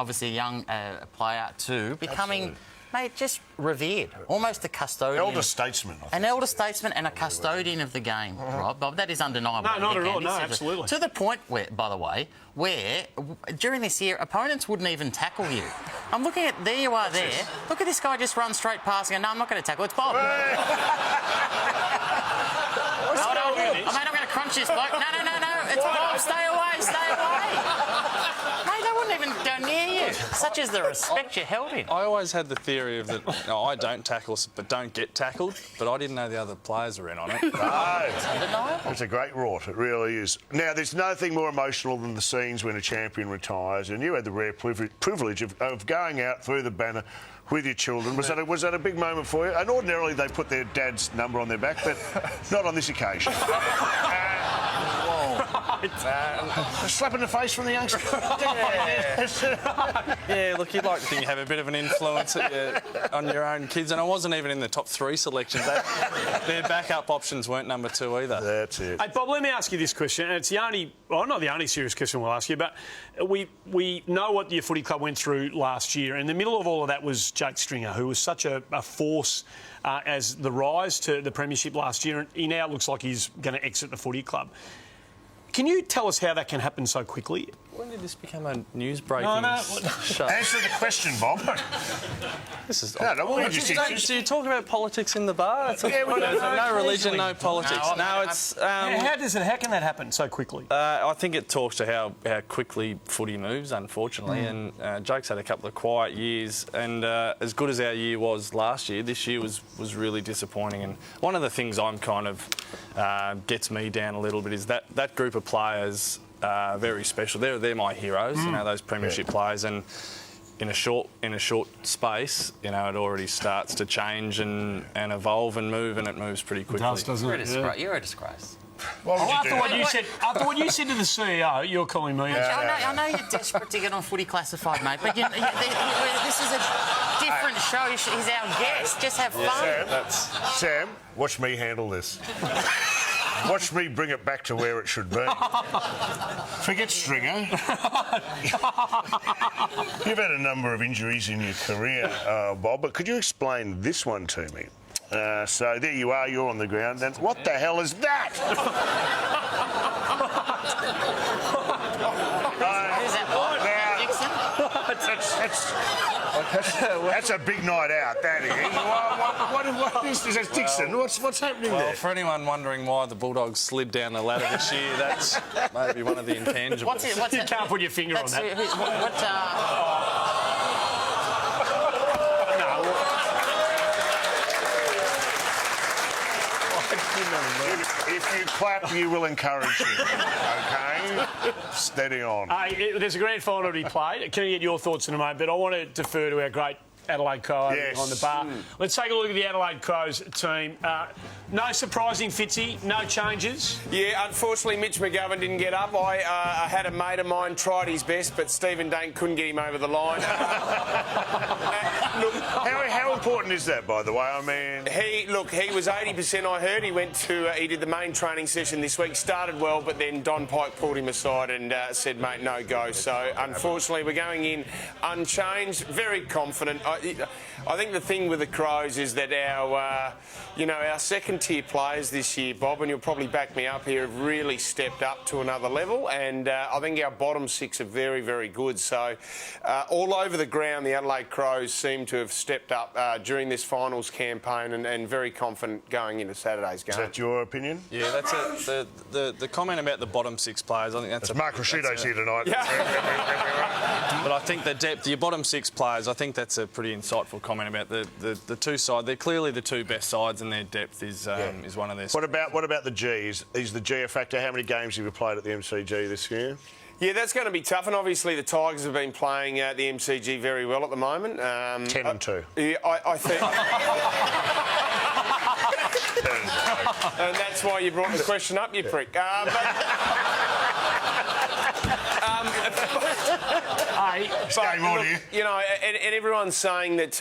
player to becoming Mate, just revered. Almost a custodian. Elder statesman. An elder statesman and a custodian of the game, right, Bob? That is undeniable. No, not at all. No, absolutely. To the point where, by the way, where during this year, opponents wouldn't even tackle you. I'm looking at, there you are there. Look at this guy just run straight past and go, no, I'm not going to tackle. It's Bob. Hold on. Mate, I'm going to crunch this bloke. No. It's Bob. Stay away. Mate, they wouldn't even go near you. Such is the respect you held in. I always had the theory of that, I don't tackle but don't get tackled, but I didn't know the other players were in on it. No. It's a great rort, it really is. Now, there's nothing more emotional than the scenes when a champion retires, and you had the rare privilege of going out through the banner with your children. Was that a big moment for you? And ordinarily they put their dad's number on their back, but not on this occasion. A slap in the face from the youngster. Yeah, look, you'd like to think you have a bit of an influence on your own kids, and I wasn't even in the top 3 selections. Their backup options weren't number 2 either. That's it. Hey, Bob, let me ask you this question, and it's the only, well, not the only serious question we'll ask you, but we know what your footy club went through last year. In the middle of all of that was Jake Stringer, who was such a force as the rise to the premiership last year, and he now looks like he's going to exit the footy club. Can you tell us how that can happen so quickly? When did this become a news-breaking show? Answer the question, Bob. This is... Do you talk about politics in the bar? No religion, no politics. How can that happen so quickly? I think it talks to how quickly footy moves, unfortunately. And Jake's had a couple of quiet years, and as good as our year was last year, this year was really disappointing. And one of the things I'm kind of gets me down a little bit is that group of players are very special. They're my heroes, you know, those premiership players, and in a short space, you know, it already starts to change and evolve and move, and it moves pretty quickly. It does, doesn't it? You're a disgrace. After what you said to the CEO, you're calling me. I know you're desperate to get on Footy Classified, mate, but this is a different show. He's our guest. Just have fun. Sam, watch me handle this. Watch me bring it back to where it should be. Forget Stringer. You've had a number of injuries in your career, Bob, but could you explain this one to me? So there you are, you're on the ground, and what the hell is that? Is that That's a big night out, that is. What is this? That's Dixon. What's happening there? For anyone wondering why the Bulldogs slid down the ladder this year, that's maybe one of the intangibles. You can't put your finger on that. If you clap, you will encourage him. OK? Steady on. There's a grand final to be played. Can I get your thoughts in a moment? But I want to defer to our great Adelaide Crow on the bar. Let's take a look at the Adelaide Crows team. No surprising, Fitzy, no changes. Yeah, unfortunately, Mitch McGovern didn't get up. I had a mate of mine tried his best, but Stephen Dane couldn't get him over the line. Look, how important is that, by the way? I mean, he was 80%. I heard he went to he did the main training session this week. Started well, but then Don Pike pulled him aside and said, "Mate, no go." So unfortunately, we're going in unchanged. Very confident. I think the thing with the Crows is that our second-tier players this year, Bob, and you'll probably back me up here, have really stepped up to another level, and I think our bottom 6 are very, very good. So all over the ground, the Adelaide Crows seem to have stepped up during this finals campaign and very confident going into Saturday's game. Is that your opinion? Yeah, that's it. The comment about the bottom 6 players, I think that's Mark Rashido's here tonight. Yeah. But I think the depth, your bottom 6 players, I think that's a pretty insightful comment about the two sides. They're clearly the two best sides, and their depth is one of their. What about the G? Is the G a factor? How many games have you played at the MCG this year? Yeah, that's going to be tough, and obviously the Tigers have been playing the MCG very well at the moment. 10-2. Yeah, I think. And that's why you brought the question up, you prick. say, you know, and everyone's saying that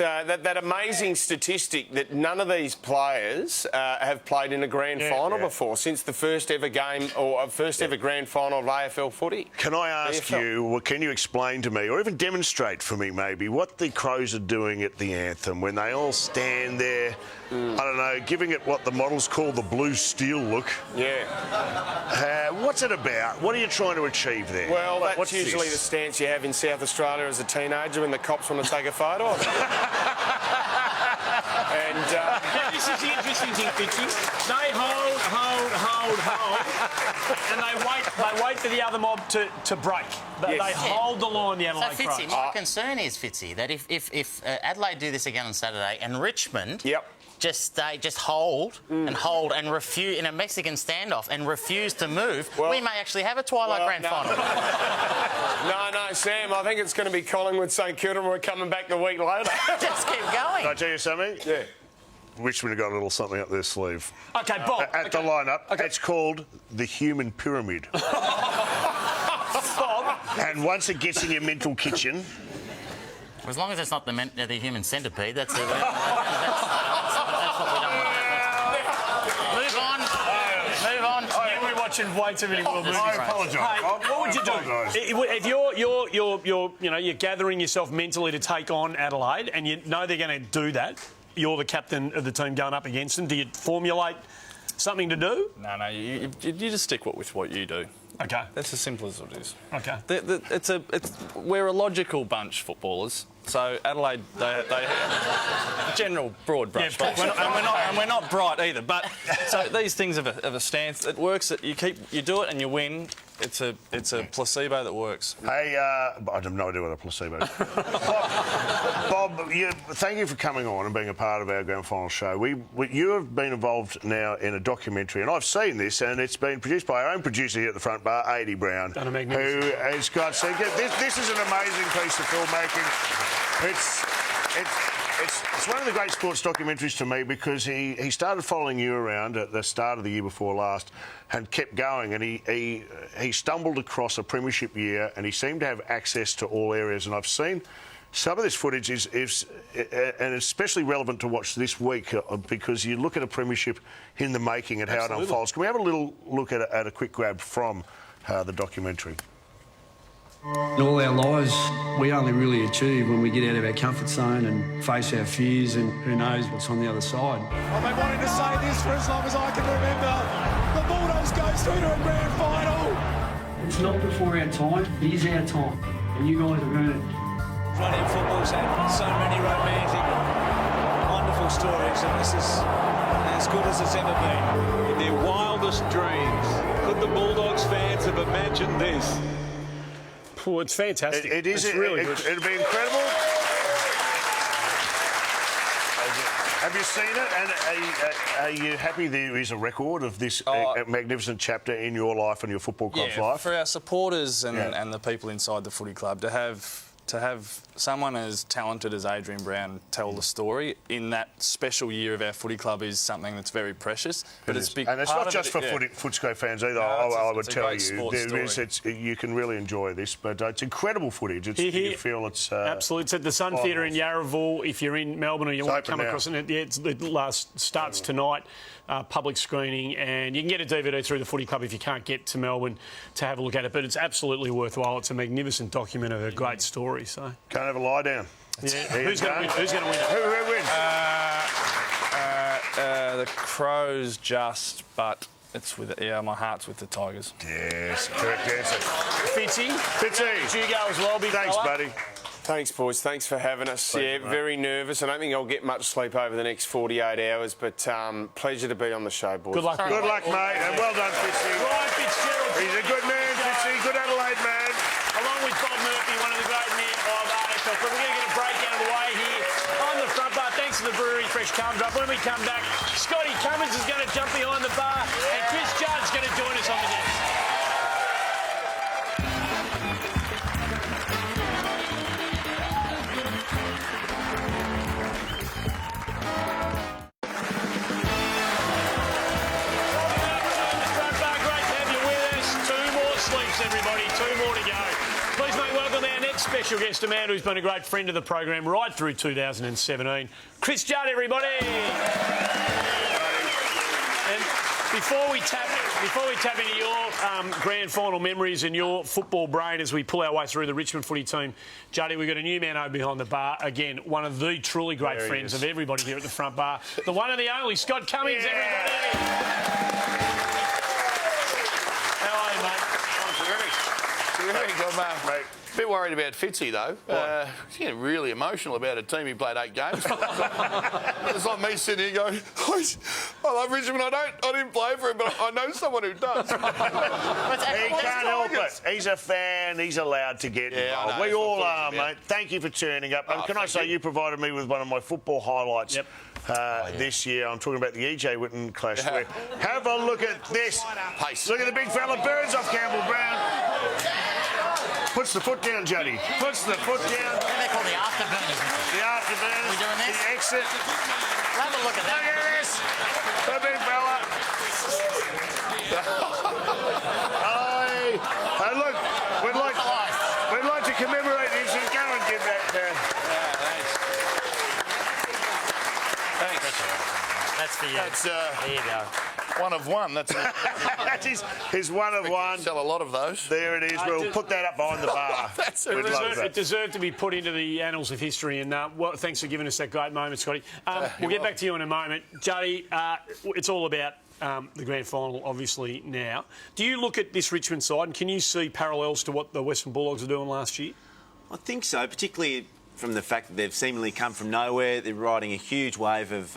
that amazing statistic that none of these players have played in a grand final before since the first ever game or first ever grand final of AFL footy. Can I ask you, well, can you explain to me, or even demonstrate for me maybe, what the Crows are doing at the anthem when they all stand there, I don't know, giving it what the models call the blue steel look? Yeah. What's it about? What are you trying to achieve there? Well, that's What's usually this? the stance you have in South Australia as a teenager when the cops want to take a photo of you. And this is the interesting thing, Fitzy. They hold, and they wait for the other mob to break. They hold the line, the Adelaide So, Fitzy, Crows. my concern is, Fitzy, that if Adelaide do this again on Saturday and Richmond just hold and refuse in a Mexican standoff and refuse to move, we may actually have a Twilight Grand Final. No, Sam, I think it's going to be Collingwood St Kilda and we're coming back the week later. Just keep going. Can I tell you something? Yeah. Richmond have got a little something up their sleeve. Okay, Bob. At the lineup, it's called the human pyramid. Bob. And once it gets in your mental kitchen... As long as it's not the human centipede, that's what we don't want. Move on. Move on. We're watching way too many world movies. I apologise. Hey, what would you do if you're gathering yourself mentally to take on Adelaide, and you know they're going to do that? You're the captain of the team going up against them. Do you formulate something to do? No, you just stick with what you do. Okay. That's as simple as it is. Okay. We're a logical bunch, footballers. So Adelaide, they general broad brush, and we're not bright either. But so these things of a stance, it works. That you do it and you win. It's a placebo that works. Hey, I have no idea what a placebo is. Bob, thank you for coming on and being a part of our grand final show. You have been involved now in a documentary, and I've seen this, and it's been produced by our own producer here at the front bar, Adi Brown, who has got... So this is an amazing piece of filmmaking. It's one of the great sports documentaries to me because he started following you around at the start of the year before last and kept going, and he stumbled across a premiership year and he seemed to have access to all areas, and I've seen some of this footage is and especially relevant to watch this week because you look at a premiership in the making and how it unfolds. Can we have a little look at a quick grab from the documentary? In all our lives, we only really achieve when we get out of our comfort zone and face our fears, and who knows what's on the other side. I've been wanting to say this for as long as I can remember. The Bulldogs go through to a grand final. It's not before our time, it is our time, and you guys have earned it. Running football's had so many romantic, wonderful stories, and this is as good as it's ever been. In their wildest dreams, could the Bulldogs fans have imagined this? Oh, it's fantastic. It is. It's really good. It'll be incredible. Have you seen it? And are you happy there is a record of this magnificent chapter in your life and your football club's life? For our supporters and the people inside the footy club to have someone as talented as Adrian Brown tell the story in that special year of our footy club is something that's very precious. But it's big, and it's not just for Footscray fans either. I would tell you, you can really enjoy this. But it's incredible footage. You feel it's absolutely. It's at the Sun Theatre in Yarraville. If you're in Melbourne or you want to come across it, it starts tonight. Public screening, and you can get a DVD through the footy club if you can't get to Melbourne to have a look at it. But it's absolutely worthwhile. It's a magnificent document of a great story. So can't have a lie down. Yeah. Who's going to win? Who's going to win? Who wins? The Crows, but it's with my heart's with the Tigers. Yes, correct answer. Fitzy, you go as well, big Thanks, fella. buddy. Thanks, boys. Thanks for having us. Very nervous. I don't think I'll get much sleep over the next 48 hours, but pleasure to be on the show, boys. Good luck, mate, and well done, Fitzy. Ryan Fitzgerald. He's a good man, Fitzy. Good Adelaide man. Along with Bob Murphy, one of the great men of AFL. But we're going to get a break out of the way here on the front bar. Thanks to the brewery, Fresh Cum Drop. When we come back, Scotty Cummins is going to jump behind the bar, and Chris Judd's going to join us on the deck. special guest, a man who's been a great friend of the program right through 2017. Chris Judd, everybody. And before we tap into your grand final memories and your football brain as we pull our way through the Richmond footy team, Juddy, we've got a new man over behind the bar. Again, one of the truly great friends of everybody here at the front bar. The one and the only, Scott Cummings, everybody. How are you, mate? Very good, mate. A bit worried about Fitzy, though. He's getting really emotional about a team he played 8 games. It's like me sitting here going, I love Richmond. I didn't play for him, but I know someone who does. He can't help it. He's a fan. He's allowed to get involved. We all are, mate. Thank you for turning up. And can I say you provided me with one of my football highlights this year. I'm talking about the EJ Whitten clash. Where, have a look at this. Look at the big fella. Burns off Campbell Brown. Puts the foot down, Juddy. Puts the foot down. What do they call the afterburners? The afterburners. Are we doing this? The exit. Have a look at that. Look at this. The big fella. Hey, look, we'd like to commemorate this. Just go and give that down. Thanks. That's for you. There you go. One of one. That's his one of one. Sell a lot of those. There it is. We'll put that up behind the bar. It deserved to be put into the annals of history. And thanks for giving us that great moment, Scotty. We'll get back to you in a moment. Juddy, it's all about the grand final, obviously, now. Do you look at this Richmond side and can you see parallels to what the Western Bulldogs were doing last year? I think so, particularly from the fact that they've seemingly come from nowhere. They're riding a huge wave of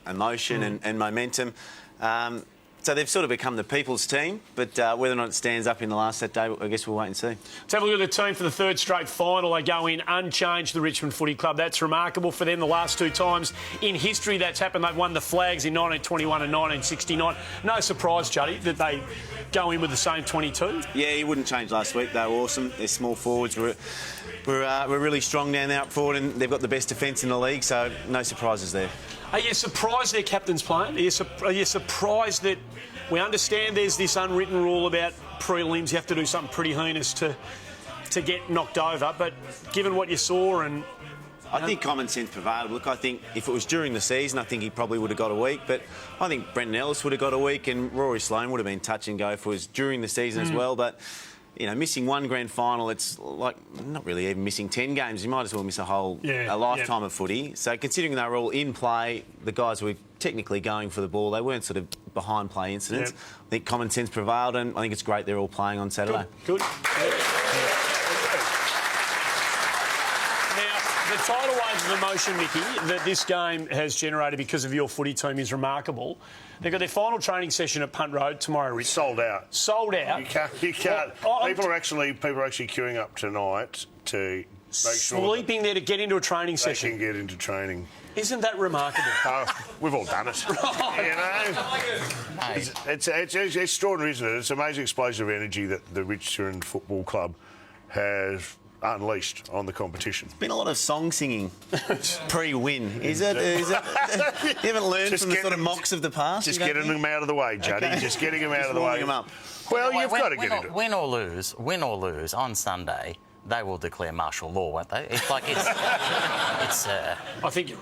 emotion and momentum. So they've sort of become the people's team, but whether or not it stands up in the last Saturday, I guess we'll wait and see. Let's have a look at the team for the third straight final. They go in unchanged, the Richmond Footy Club. That's remarkable for them. The last 2 times in history that's happened. They've won the flags in 1921 and 1969. No surprise, Juddy, that they go in with the same 22. Yeah, he wouldn't change last week. They were awesome. Their small forwards were really strong down there up forward, and they've got the best defence in the league, so no surprises there. Are you surprised their captain's playing? Are you surprised that we understand there's this unwritten rule about prelims, you have to do something pretty heinous to get knocked over, but given what you saw and... I think common sense prevailed. Look, I think if it was during the season, I think he probably would have got a week, but I think Brenton Ellis would have got a week and Rory Sloane would have been touch and go if it was during the season as well, but... You know, missing one grand final, it's like not really even missing 10 games. You might as well miss a lifetime of footy. So considering they were all in play, the guys were technically going for the ball. They weren't sort of behind play incidents. I think common sense prevailed, and I think it's great they're all playing on Saturday. Good. Now, the tidal wave of emotion, Mickey, that this game has generated because of your footy team is remarkable. They've got their final training session at Punt Road tomorrow, Rich. Sold out. Sold out. You can't. People are actually queuing up tonight to make sure sleeping there to get into a training session. They can get into training. Isn't that remarkable? We've all done it. You know, it's extraordinary, isn't it? It's an amazing explosion of energy that the Richmond Football Club has unleashed on the competition. Been a lot of song singing pre-win. Is it? You haven't learned from the sort of mocks of the past? Just getting them out of the way, Juddy. Okay. Just getting them out of the way. Them up. Well, you've got to get into it. Win or lose, on Sunday, they will declare martial law, won't they? It's like it's. I think you're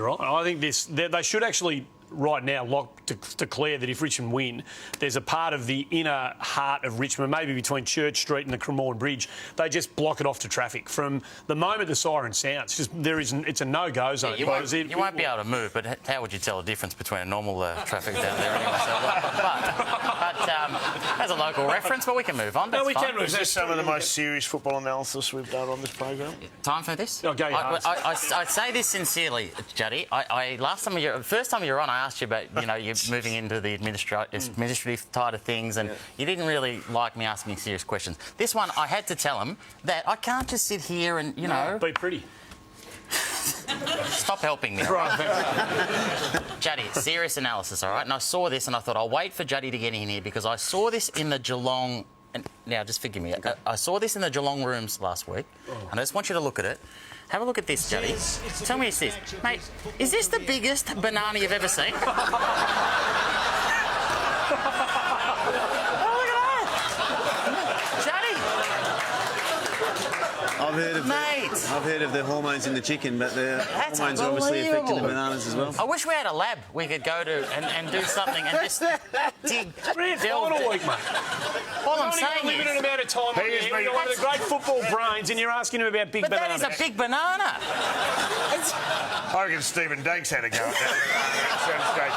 right. I think they should actually right now declare that if Richmond win, there's a part of the inner heart of Richmond, maybe between Church Street and the Cremorne Bridge, they just block it off to traffic from the moment the siren sounds. It's a no-go zone. You won't be able to move, but how would you tell the difference between a normal traffic down there anyway? But as a local reference, but we can move on. That's we fine. can. Is this some of the most serious football analysis we've done on this program? Time for this? Oh, go I say this sincerely, Juddy. First time you were on, I asked you about you're moving into the administrative side of things, and you didn't really like me asking serious questions. This one, I had to tell him that I can't just sit here and be pretty. Stop helping me. Juddy, serious analysis, all right? And I saw this and I thought I'll wait for Juddy to get in here because I saw this in the Geelong. And now, just forgive me. Okay. I saw this in the Geelong rooms last week, and I just want you to look at it. Have a look at this, Juddy. Tell me it's this. Mate, is this the biggest banana you've ever seen? Oh, look at that! Juddy! I I've heard of the hormones in the chicken, but the That's hormones are obviously affecting the bananas as well. I wish we had a lab we could go to and do something and just dig. Grand final week, mate. All I'm Only got a saying limited is... amount of time on here. You're one of the great football brains, and you're asking him about big But bananas. that is a big banana. I reckon Stephen Danks had a go at that. Sounds great.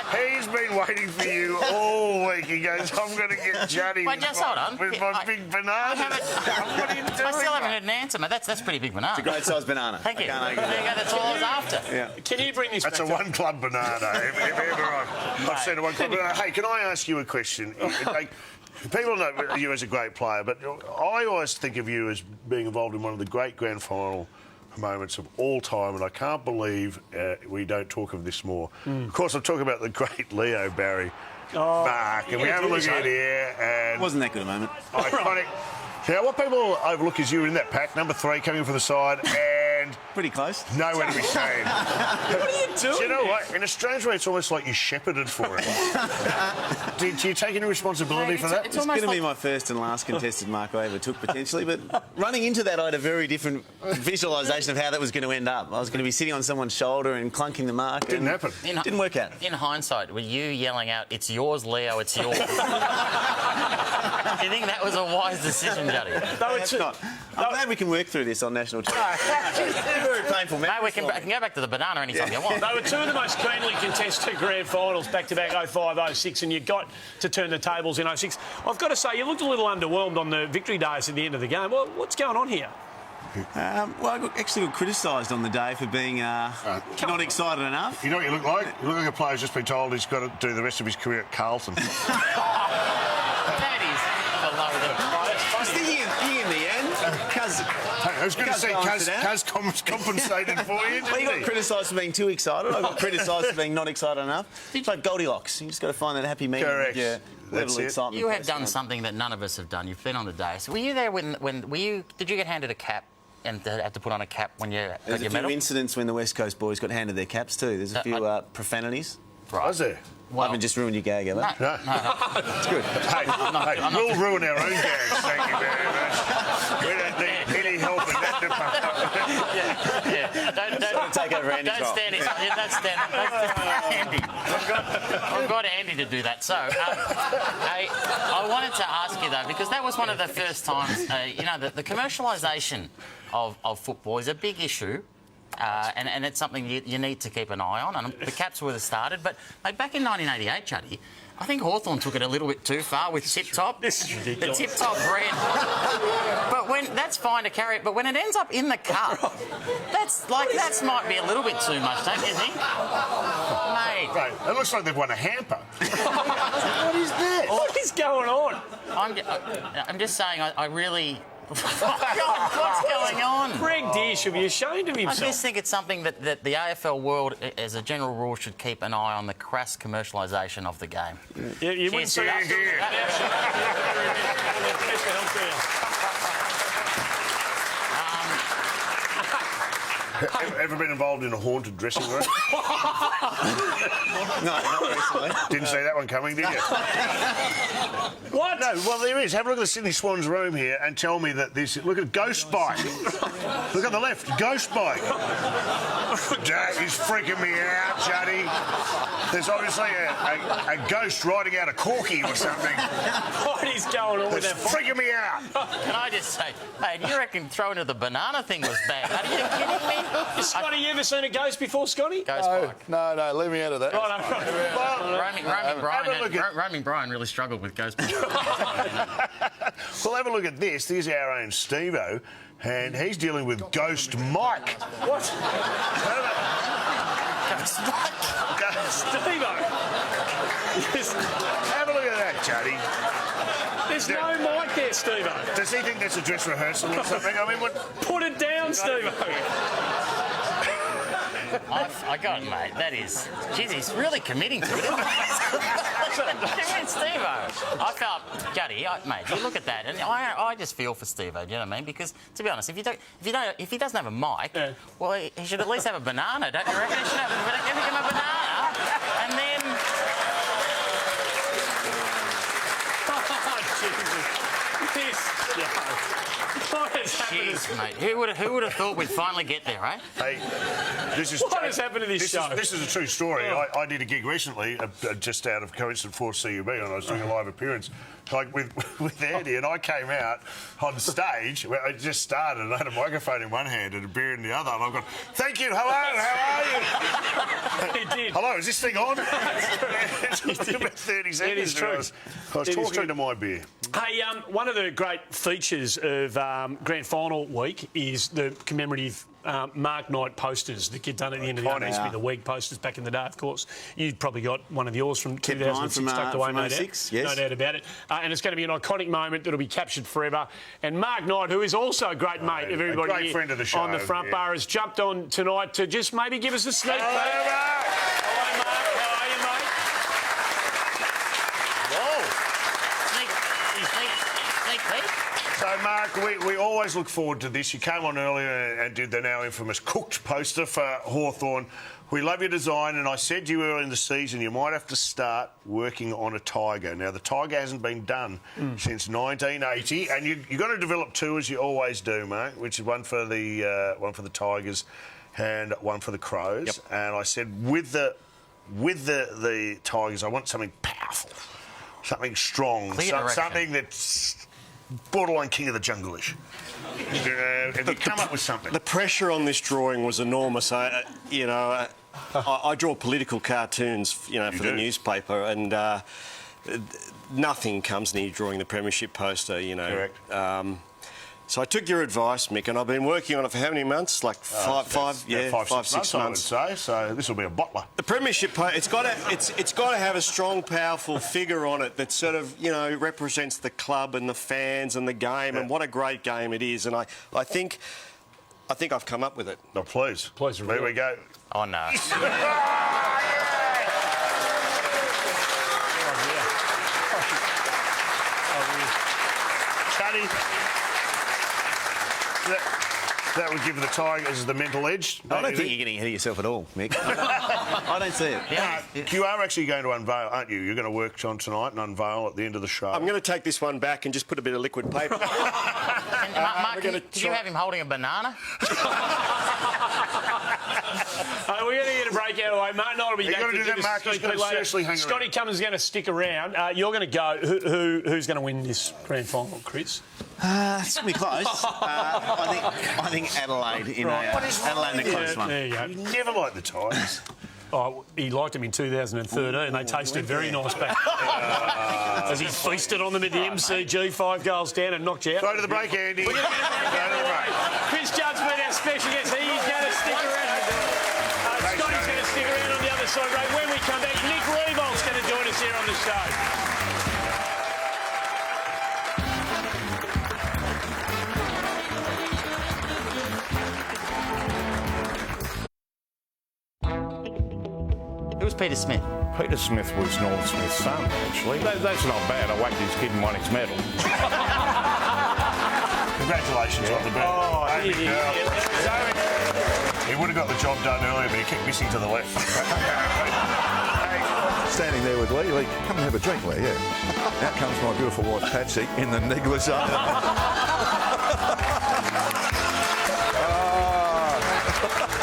He's been waiting for you all week. He goes, I'm going to get Juddy Wait, just hold on. with my big banana. What are you doing? I still haven't heard an answer, mate. That's pretty big banana. It's a great sized banana. Thank you. I There you can't argue go. with That's all I was after. Yeah. Can you bring this That's back a one-club banana, if ever I've seen a one-club banana. Hey, can I ask you a question? Like, people know you as a great player, but I always think of you as being involved in one of the great grand final moments of all time, and I can't believe we don't talk of this more. Of course, I'm talking about the great Leo Barry mark, and we have a look at it here. And wasn't that good a moment. Iconic. Now, what people overlook is you were in that pack, number 3, coming from the side, and... Pretty close. Nowhere to be seen. What are you doing? Do you know what? In a strange way, it's almost like you shepherded for it. Did you take any responsibility for that? It's going to be my first and last contested mark I ever took, potentially, but running into that, I had a very different visualisation of how that was going to end up. I was going to be sitting on someone's shoulder and clunking the mark. Didn't happen. Didn't work out. In hindsight, were you yelling out, "It's yours, Leo, it's yours"? Do you think that was a wise decision, Juddy? I'm glad we can work through this on national television. Very painful, man. No, we can go back to the banana anytime you want. They were two of the most keenly contested grand finals back-to-back 05, 06, and you got to turn the tables in 06. I've got to say, you looked a little underwhelmed on the victory days at the end of the game. Well, what's going on here? Well, I actually got criticised on the day for being not excited enough. You know what you look like? You look like a player who's just been told he's got to do the rest of his career at Carlton. That is below the... I was thinking in the end, Cuz... I was going to say Cuz compensated for you, didn't Well, you got he? criticised for being too excited. I got criticised for being not excited enough. It's like Goldilocks. You just got to find that happy medium. Correct. Yeah. Level of excitement. You have done something that none of us have done. You've been on the day. So were you there when did you get handed a cap and had to put on a cap when you got There's your a few medal? incidents when the West Coast boys got handed their caps too. There's a few profanities. Right. Was there? I haven't just ruined your gag, have I? No. It's good. Hey, we'll ruin our own gags, thank you very much. We don't need any help in that department. Yeah. Don't take over Andy's role. Don't stand Andy. I've got Andy to do that. So, I wanted to ask you, though, because that was one of the first times, the commercialisation of football is a big issue. And it's something you need to keep an eye on. And the caps were started. But like, back in 1988, Juddy, I think Hawthorn took it a little bit too far with Tip Top. This is ridiculous. The Tip Top red. But that's fine to carry it. But when it ends up in the cup, that might be a little bit too much, don't you think? Mate. Right, it looks like they've won a hamper. What is this? What is going on? I'm just saying, I really... God, what's going on? Greg Deere should be ashamed of I himself. just think it's something that the AFL world, as a general rule, should keep an eye on the crass commercialisation of the game. Yeah, you wouldn't say that here. Ever been involved in a haunted dressing room? No, not recently. Didn't see that one coming, did you? What? No, well, there is. Have a look at the Sydney Swans room here and tell me that this... Look at Ghost Bike. Look on the left, Ghost Bike. That is freaking me out, Juddy. There's obviously a ghost riding out a corky or something. What is going on with It's that? freaking me out. Can I just say, hey, do you reckon throwing to the banana thing was bad? Are you kidding me? Scotty, you ever seen a ghost before, Scotty? Ghost bike. No, leave me out of that. Roaming Brian really struggled with ghost bike. Well, have a loke at this. There's our own Steve-O, and he's dealing with Ghost Mike. What? Ghost Mike? Steve-O. Have a look at that, Juddy. There's no mic there, Steve-O. Does he think that's a dress rehearsal or something? I mean, what? Put it down, Steve-O. I got it, mate. That is... Jeez, he's really committing to it, isn't he? Steve-O. I felt... Juddy, mate, you look at that, and I just feel for Steve-O, do you know what I mean? Because, to be honest, if he doesn't have a mic, well, he should at least have a banana, don't you reckon? He should have give him a banana, and then... Oh, Jesus. What is Jeez, mate. Who would have thought we'd finally get there, eh? Hey, this is What has happened to this show? This is a true story. I did a gig recently, just out of coincidence for CUB, and I was doing a live appearance. Like with Andy, and I came out on stage. Where I just started, and I had a microphone in one hand and a beer in the other, and I've gone, "Thank you, hello, how are you?" He did. Hello, is this thing on? It took about 30 seconds. It is true. I was talking to my beer. Hey, one of the great features of Grand Final week is the commemorative Mark Knight posters that get done at the end of the year. It used to be the Week posters back in the day, of course. You've probably got one of yours from 2006 tucked away, no doubt. Yes. No doubt about it. And it's going to be an iconic moment that'll be captured forever. And Mark Knight, who is also a great mate of everybody great here friend of the show, on the front bar, has jumped on tonight to just maybe give us a sneak peek. Hello, Mark. How are you, mate? So, Mark, we always look forward to this. You came on earlier and did the now infamous cooked poster for Hawthorn. We love your design, and I said to you early in the season you might have to start working on a tiger. Now, the tiger hasn't been done since 1980, and you've got to develop two, as you always do, mate, which is one for the Tigers and one for the Crows. Yep. And I said, with the Tigers, I want something powerful, something strong, something that's borderline King of the Jungle-ish. Have you come up with something? The pressure on this drawing was enormous. I draw political cartoons, for the newspaper, and nothing comes near drawing the premiership poster. Correct. So I took your advice, Mick, and I've been working on it for how many months? Like five, 6 months. I would say. So this will be a bottler. The premiership, it's got to have a strong, powerful figure on it that sort of represents the club and the fans and the game, and what a great game it is. And I think I've come up with it. No, please, there we go. Oh no. Chatty. That would give the Tigers the mental edge. I don't think you're getting ahead of yourself at all, Mick. I don't see it. You are actually going to unveil, aren't you? You're going to work on tonight and unveil at the end of the show. I'm going to take this one back and just put a bit of liquid paper. Mark, did you have him holding a banana? We're going to get a break out of the way. Mark Knight will be back. You've got to do that, Mark. He's going to seriously hang around. Scotty Cummins is going to stick around. You're going to go. Who's going to win this grand final, Chris? It's going to be close. I think Adelaide in Adelaide in a close one. There you go. You never liked the Tigers. Oh, he liked them in 2013. They tasted very nice back as he feasted on them at the MCG, 5 goals down and knocked you out. Go to the break, Andy. We're going to get a break. Chris Judd's been our special guest. He's going to stick around. Scotty's going to stick around on the other side. Right, when we come back, Nick Reebolt's going to join us here on the show. Who's Peter Smith? Peter Smith was Norm Smith's son, actually. That's not bad. I whacked his kid and won his medal. Congratulations on the birthday. Oh, he would have got the job done earlier, but he kept missing to the left. Standing there with Lee, come and have a drink, Lee, yeah. Out comes my beautiful wife, Patsy, in the negligee.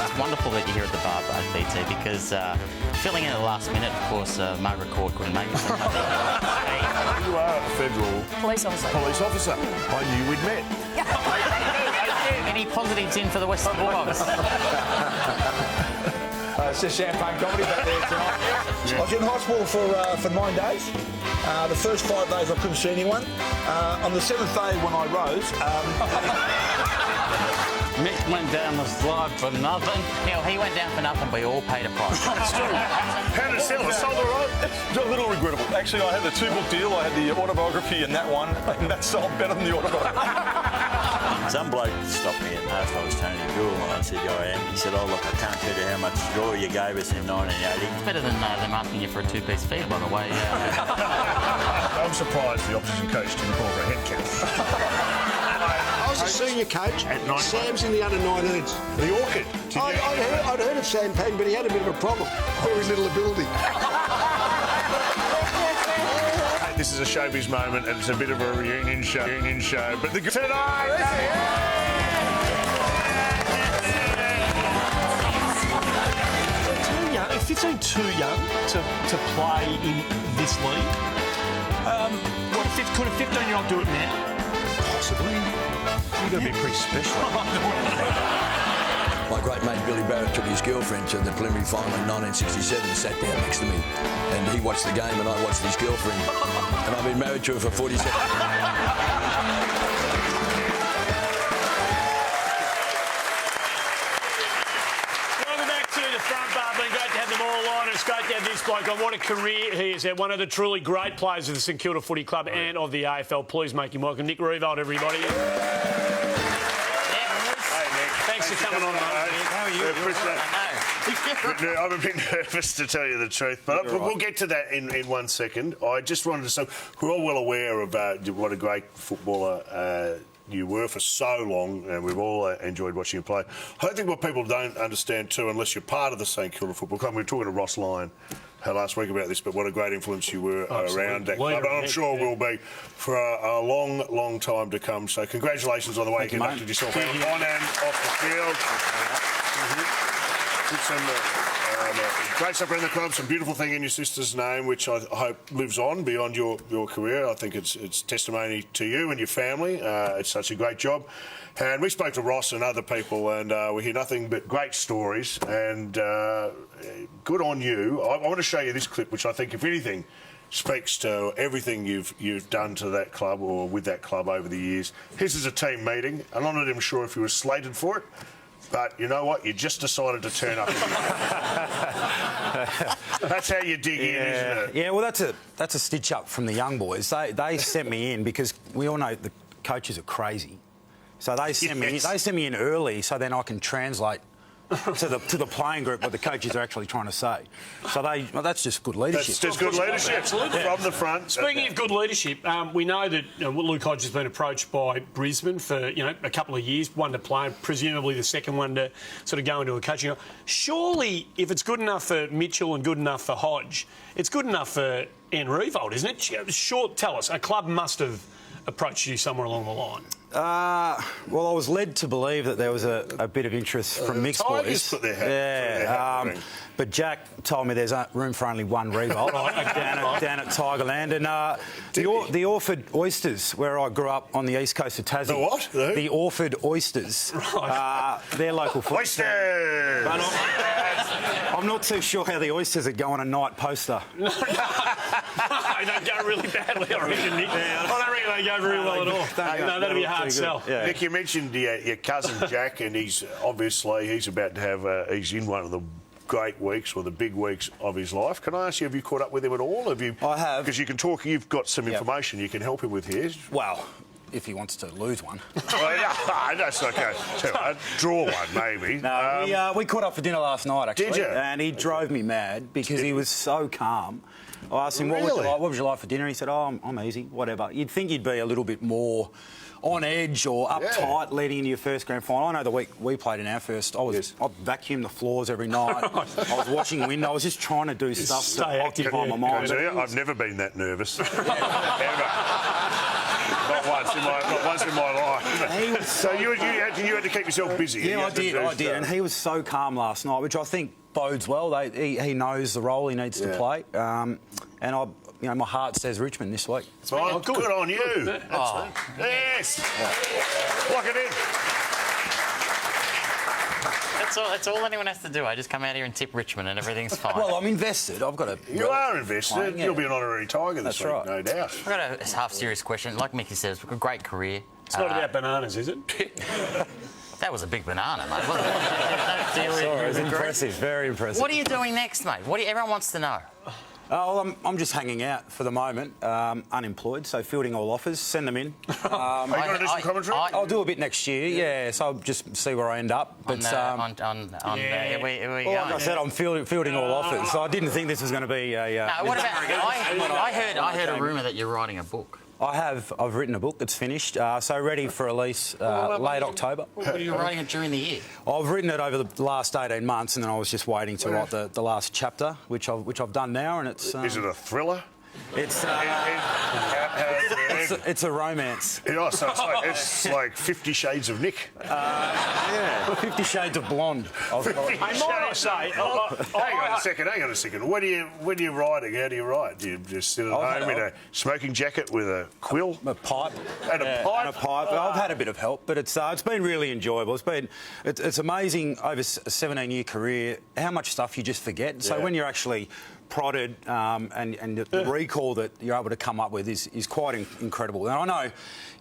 It's wonderful that you're here at the bar, BT, because filling in at the last minute, of course, Margaret Court couldn't make it. You are a federal police officer. I knew we'd met. Any positives in for the Western Bulldogs? It's just champagne comedy back there tonight. I was in hospital for 9 days. The first 5 days I couldn't see anyone. On the 7th day when I rose... Mick went down the slide for nothing. Yeah, he went down for nothing, but we all paid a price. That's true. How did it sell? It sold all right? It's a little regrettable. Actually, I had the 2-book deal. I had the autobiography and that one, and that sold better than the autobiography. Some bloke stopped me and asked if I was Tony Jewell, and I said, yeah, I am. He said, oh, look, I can't tell you how much draw you gave us in 1980. It's better than them asking you for a 2-piece feed, by the way. I'm surprised the opposition coach didn't call for a head count. I was a senior coach. Sam's in the under-19s. The Orchid. I'd heard of Sam Payne, but he had a bit of a problem. Very little ability. This is a showbiz moment, and it's a bit of a reunion show. But tonight. 15 too young to play in this league? Could a 15-year-old do it now? Possibly. You've got to be pretty special. My great mate Billy Barrett took his girlfriend to the preliminary final in 1967 and sat down next to me. And he watched the game and I watched his girlfriend. And I've been married to her for 47 years. It's great to have this bloke on. What a career he has had. One of the truly great players of the St Kilda Footy Club and of the AFL. Please make him welcome. Nick Riewoldt, everybody. Hey, Nick. Thanks for coming on, mate. How are you? I'm a bit nervous, to tell you the truth, but we'll get to that in 1 second. I just wanted to say, we're all well aware of what a great footballer you were for so long, and we've all enjoyed watching you play. I think what people don't understand too, unless you're part of the St Kilda Football Club, we were talking to Ross Lyon last week about this, but what a great influence you were around that club, and I'm sure will be for a long, long time to come. So congratulations on the way you conducted yourself on and off the field. Great stuff around the club, some beautiful thing in your sister's name, which I hope lives on beyond your career. I think it's testimony to you and your family. It's such a great job. And we spoke to Ross and other people, and we hear nothing but great stories. And good on you. I want to show you this clip, which I think, if anything, speaks to everything you've done to that club or with that club over the years. This is a team meeting, and I'm not even sure if you were slated for it. But you know what? You just decided to turn up. That's how you dig in, isn't it? Yeah, well, that's a stitch up from the young boys. They sent me in because we all know the coaches are crazy. So they sent me in. They sent me in early so then I can translate to the playing group what the coaches are actually trying to say. So that's just good leadership. That's just good leadership. Absolutely. From the front. Speaking of good leadership, we know that Luke Hodge has been approached by Brisbane for a couple of years, one to play, presumably the second one to sort of go into a coaching. Surely, if it's good enough for Mitchell and good enough for Hodge, it's good enough for Ian Riewoldt, isn't it? Sure, tell us. A club must have approached you somewhere along the line. Well, I was led to believe that there was a bit of interest from mixed boys. Put their hat but Jack told me there's room for only one Riewoldt down at Tigerland. And the Orford Oysters, where I grew up on the east coast of Tassie. The what? The Orford Oysters. They're local football. Oysters! I'm not too sure how the Oysters would go on a night poster. No, they don't go really badly, I reckon, Nick. I don't reckon they go very well at all. No, that'd be a hard sell. Yeah. Nick, you mentioned your cousin Jack, and he's about to have he's in one of the great weeks or the big weeks of his life. Can I ask you, have you caught up with him at all? I have. Because you can talk, you've got some information you can help him with here. Well, if he wants to lose one. That's okay. Draw one, maybe. No, we caught up for dinner last night, actually. Did you? And he drove me mad because he was so calm. I asked him, what would you like for dinner? He said, I'm easy, whatever. You'd think you'd be a little bit more on edge or uptight leading into your first grand final. I know the week we played in our first, I vacuumed the floors every night. I was washing windows. I was just trying to do stuff to occupy my mind. I've never been that nervous. Ever. Not once in my life. So you had to keep yourself busy. Yeah, I did. And he was so calm last night, which I think bodes well. He knows the role he needs to play. And my heart says Richmond this week. Oh, good on you. Yes. Lock it in. That's all anyone has to do. I just come out here and tip Richmond and everything's fine. Well, I'm invested. I've got You are invested. You'll be an honorary Tiger this week, no doubt. I've got a half-serious question. Like Mickey says, a great career. It's not about bananas, is it? That was a big banana, mate. Sorry, it was impressive. Very impressive. What are you doing next, mate? Everyone wants to know. Well, I'm just hanging out for the moment, unemployed, so fielding all offers, send them in. Are you going to do some commentary? I'll do a bit next year, yeah, so I'll just see where I end up. But like I said, I'm fielding all offers, so I didn't think this was going to be a... what about... I heard a rumour that you're writing a book. I've written a book that's finished, so ready for release late October. Were you writing it during the year? I've written it over the last 18 months, and then I was just waiting to write the last chapter, which I've done now, and it's... Is it a thriller? It's It's a romance. Yeah, so it's like 50 Shades of Nick. Yeah. 50 Shades of Blonde. Hang on a second. When you're riding, how do you ride? Do you just sit at home in a smoking jacket with a quill? A pipe. And a pipe? And a pipe. I've had a bit of help, but it's been really enjoyable. It's amazing over a 17-year career how much stuff you just forget. So when you're actually prodded and the recall that you're able to come up with is quite incredible. And I know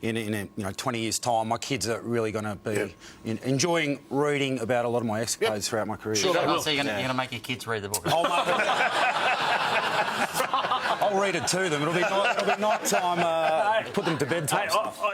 in 20 years' time, my kids are really going to be enjoying reading about a lot of my escapades throughout my career. Sure, so you're going to make your kids read the book? I'll read it to them. It'll be night time. Put them to bed time.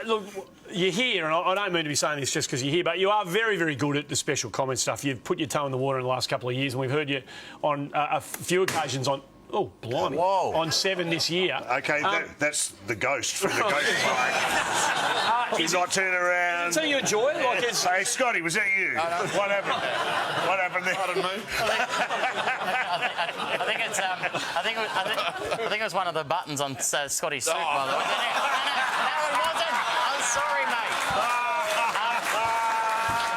Look, you're here, and I don't mean to be saying this just because you're here, but you are very, very good at the special comment stuff. You've put your toe in the water in the last couple of years, and we've heard you on a few occasions on. Oh, blimey. Whoa. On 7 this year. OK, that's the ghost from the Ghost Park. He's not turning around. So you enjoy it? Like hey, Scotty, was that you? No. What happened? What happened there? Pardon me. I think it was one of the buttons on Scotty's suit, by the way. No, it wasn't. I'm sorry, mate.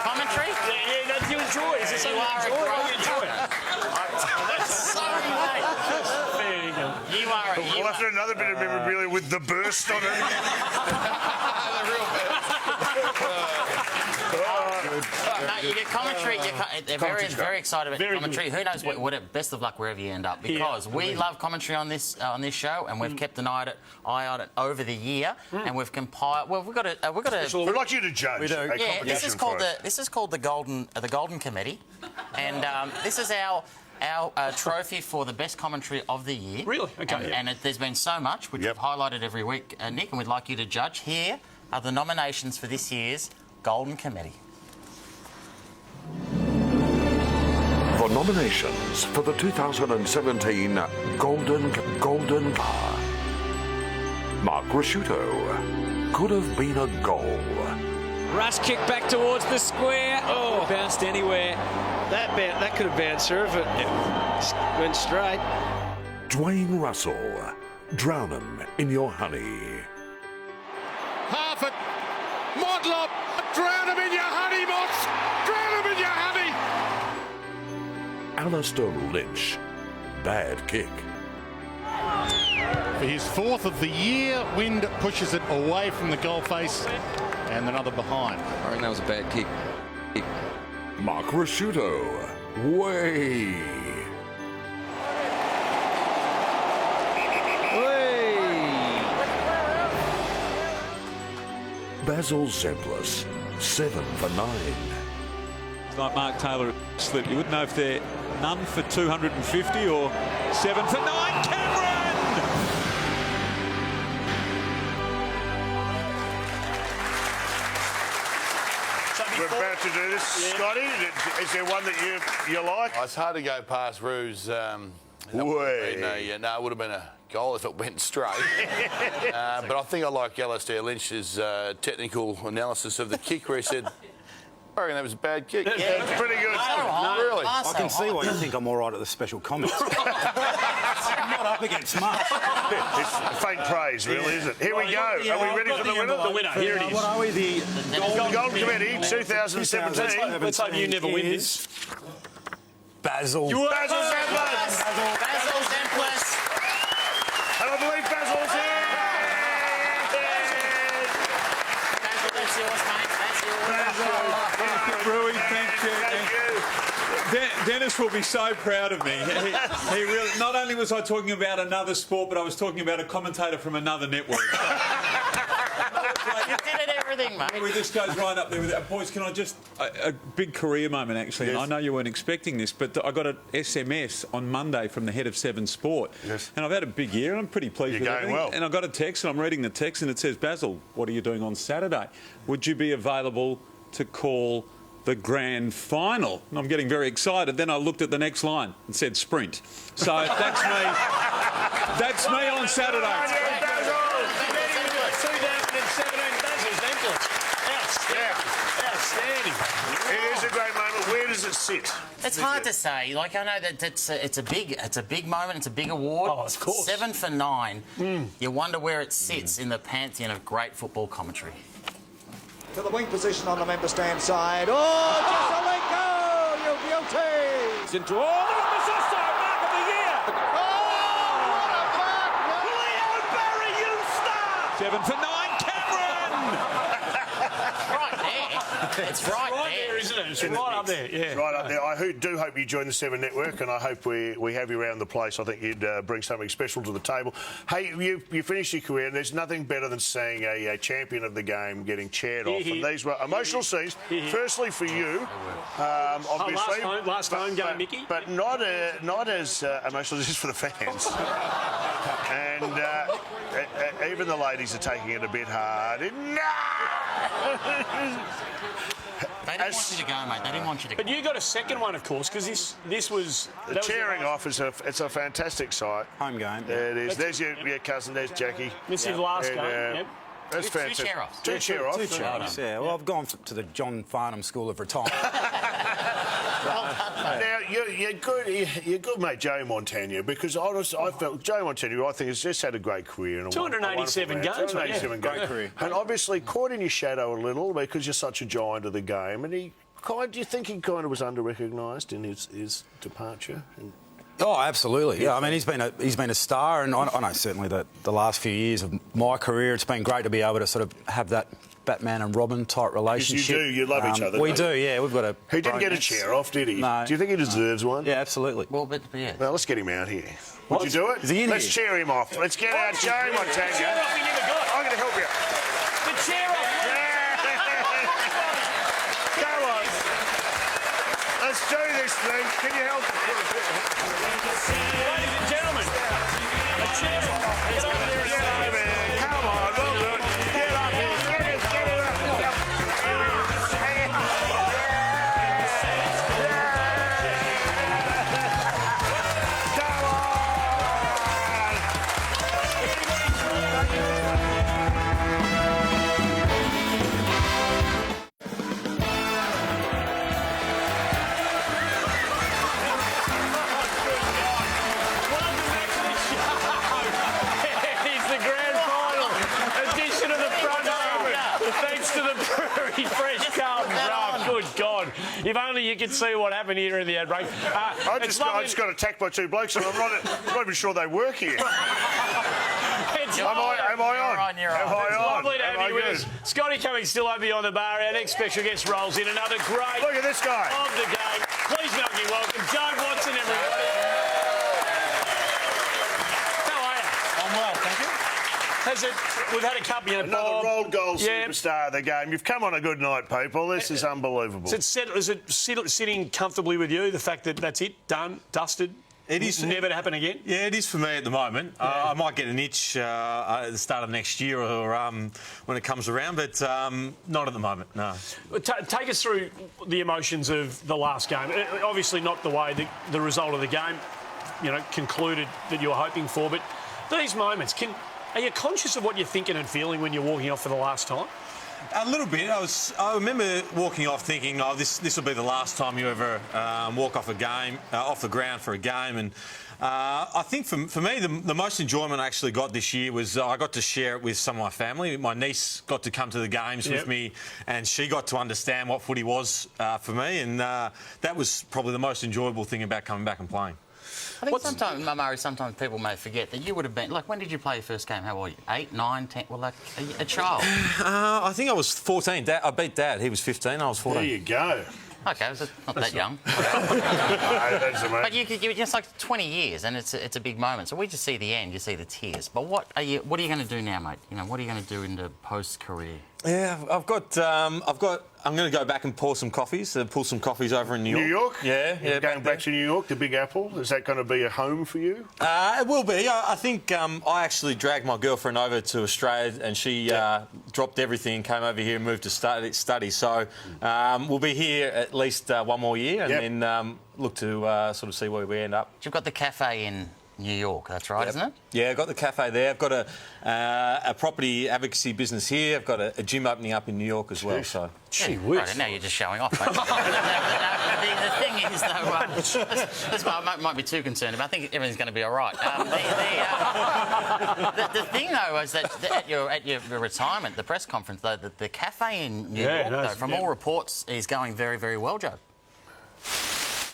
Commentary? Yeah, that's you enjoy. Is this something you enjoy? Sorry, mate. You are. We'll have to do another bit of memorabilia with the burst on it. The real best. No, you get commentary. They're very excited about commentary. Who knows? Best of luck wherever you end up, because we love commentary on this show, and we've kept an eye on it over the year, and we've compiled. Well, we've got a. We'd like you to judge. We do. Yeah, this is called the Golden Committee, and this is our trophy for the best commentary of the year. Really? Okay. And there's been so much, which we've highlighted every week, Nick, and we'd like you to judge. Here are the nominations for this year's Golden Committee. The nominations for the 2017 Golden Car. Mark Ricciuto. Could have been a goal. Rush kick back towards the square. Oh, bounced anywhere. That could have bounced her if it went straight. Dwayne Russell. Drownin' in your honey. Half it. Modlop. Drown him in your honey, Mods. Drown him in your honey. Alistair Lynch. Bad kick. For his fourth of the year, Wind pushes it away from the goal face and another behind. I think that was a bad kick. Mark Ricciuto. Way. Basil Zemplis. 7 for 9. It's like Mark Taylor slipped. You wouldn't know if they're none for 250 or 7 for 9. Cameron! We're about to do this. Scotty, is there one that you like? Oh, it's hard to go past Rue's. It would have been a goal if it went straight. But I think I like Alistair Lynch's technical analysis of the kick, where he said, I reckon that was a bad kick. Yeah, it's pretty good. Really? I can see why you think I'm all right at the special comments. I'm not up against much. It's faint praise, really, isn't it? Here we go. Are we ready for the winner? The winner. Here it is. What are we? The Golden Committee 2017. Let's hope you never win this. Basil. Basil Zemplis. Basil Zemplis. And I believe Basil's here. Basil, that's yours, mate. That's yours. Rui, thank you. Dennis will be so proud of me. He really. Not only was I talking about another sport, but I was talking about a commentator from another network. You did it everything, mate. This goes right up there with that. Boys, can I just... A big career moment, actually. Yes. And I know you weren't expecting this, but I got an SMS on Monday from the head of Seven Sport. Yes. And I've had a big year, and I'm pretty pleased with everything. Well. And I got a text, and I'm reading the text, and it says, Basil, what are you doing on Saturday? Would you be available to call the grand final? And I'm getting very excited. Then I looked at the next line and said sprint. So that's me. That's me on Saturday. 2017 Basil Zemplis. Outstanding. It is a great moment. Where does it sit? It's hard to say. Like, I know that it's a big moment. It's a big award. Oh, of course. 7 for 9. You wonder where it sits in the pantheon of great football commentary. To the wing position on the member stand side. Oh, Jesaulenko! You beauty! It's into all the numbers also, mark of the year. Oh, what a back! Leon Barry, you star! 7 for 9, Cameron! Right there. It's right there, isn't it? It's right up there. Yeah. Right up there. I do hope you join the 7 Network, and I hope we have you around the place. I think you'd bring something special to the table. Hey, you finished your career, and there's nothing better than seeing a champion of the game getting chaired off. And these were emotional scenes. Firstly for you, obviously. Last home game, Mickey. But not as emotional as for the fans. And even the ladies are taking it a bit hard. They didn't want you to go, mate. They didn't want you to go. But you got a second one, of course, because this was... The cheering off is a fantastic sight. Home game. There it is. There's your cousin. There's Jackie. This is the last game, yep. That's fantastic. Two cheer-offs. Two cheer-offs, yeah. Well, I've gone to the John Farnham School of Retirement. Now, you're good, mate, Joey Montagna, because I felt Joey Montagna, I think, has just had a great career. And 287 games. 287 games. Great career. And obviously caught in your shadow a little because you're such a giant of the game. And do you think he kind of was under-recognised in his departure? Oh, absolutely. Yeah, I mean, he's been a star, and I know certainly that the last few years of my career, it's been great to be able to sort of have that Batman and Robin type relationship. You do. You love each other. We do. Yeah, we've got a. He didn't get a chair off, did he? No. Do you think he deserves one? Yeah, absolutely. Well, but yeah. Well, let's get him out here. Would you do it? Is he in Let's here? cheer him off. Let's get out Joey Montagna. Chair off, he never got. I'm going to help you. The chair off. Go on. Let's do this thing. Can you help us? Ladies and gentlemen, a chair off. Get over there and Get over here. Come on, we'll do it. Get up here. Get it up. Come on. It's the grand final edition of the front row. Thanks to the Brewery Fresh Carlton Draft. Good God. If only you could see what happened here in the ad break. I just got attacked by 2 blokes and I'm not even sure they work here. Am I on? You're on. It's lovely to Am have I you with good? us. Scotty Cummings still over beyond the bar. Our next special guest rolls in. Another great Look at this guy. of the game. Please make me welcome Joe Watson, everybody. How are you? I'm well, thank you. We've had a couple, Another Bob. rolled goal superstar of the game. You've come on a good night, people. This is unbelievable. Is it sitting comfortably with you, the fact that that's it, done, dusted? It is never to happen again. Yeah, it is for me at the moment. I might get an itch at the start of next year or when it comes around, but not at the moment. No. Take us through the emotions of the last game. Obviously, not the way the result of the game, concluded that you were hoping for, but these moments. Are you conscious of what you're thinking and feeling when you're walking off for the last time? A little bit. I remember walking off thinking, this will be the last time you ever walk off a game, off the ground for a game. And I think for me, the most enjoyment I actually got this year was I got to share it with some of my family. My niece got to come to the games with me, and she got to understand what footy was for me. And that was probably the most enjoyable thing about coming back and playing. I think sometimes people may forget that you would have been... Like, when did you play your first game? How old were you? 8, 9, 10? Well, like, a child. I think I was 14. I beat Dad. He was 15. I was 14. There you go. OK, not that young. But it's like 20 years, and it's a big moment. So we just see the end, you see the tears. But what are you going to do now, mate? What are you going to do in the post-career? Yeah, I'm going to go back and pull some coffees over in New York. New York? Yeah. Going back to New York, the Big Apple. Is that going to be a home for you? It will be. I think I actually dragged my girlfriend over to Australia, and she dropped everything and came over here and moved to study. So we'll be here at least one more year, and then look to sort of see where we end up. You've got the cafe in New York. That's right, isn't it? Yeah, I've got the cafe there. I've got a property advocacy business here. I've got a gym opening up in New York as well. So, gee whiz. Right, now you're just showing off. Mate. The thing is, though, this might be too concerned, but I think everything's going to be all right. The thing, though, is that at your retirement, the press conference, though, the cafe in New York, though, from all reports, is going very, very well, Joe.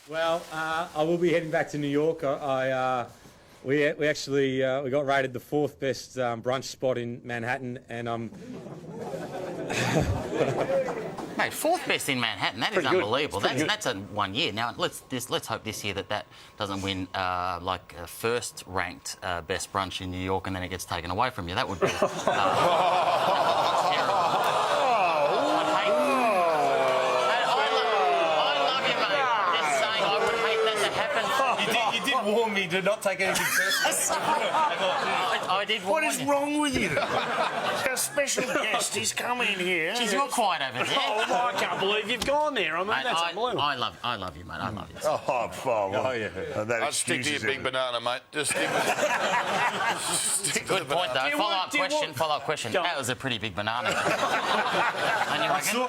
Well, I will be heading back to New York. We actually we got rated the 4th best brunch spot in Manhattan, and I'm. Mate, 4th best in Manhattan. That is unbelievable. That's a 1 year. Now let's hope this year that doesn't win like first ranked best brunch in New York, and then it gets taken away from you. That would be terrible. You did warn me to not take anything personally. I did warn you. What is wrong with you? Our special guest is coming here. Jeez, you're quiet over there. Oh, I can't believe you've gone there. I mean, mate, that's unbelievable. I love you, mate. I love you. Oh, yeah. I'd stick to your big banana, mate. Just stick with it. Good point, though. Follow-up question. That was a pretty big banana.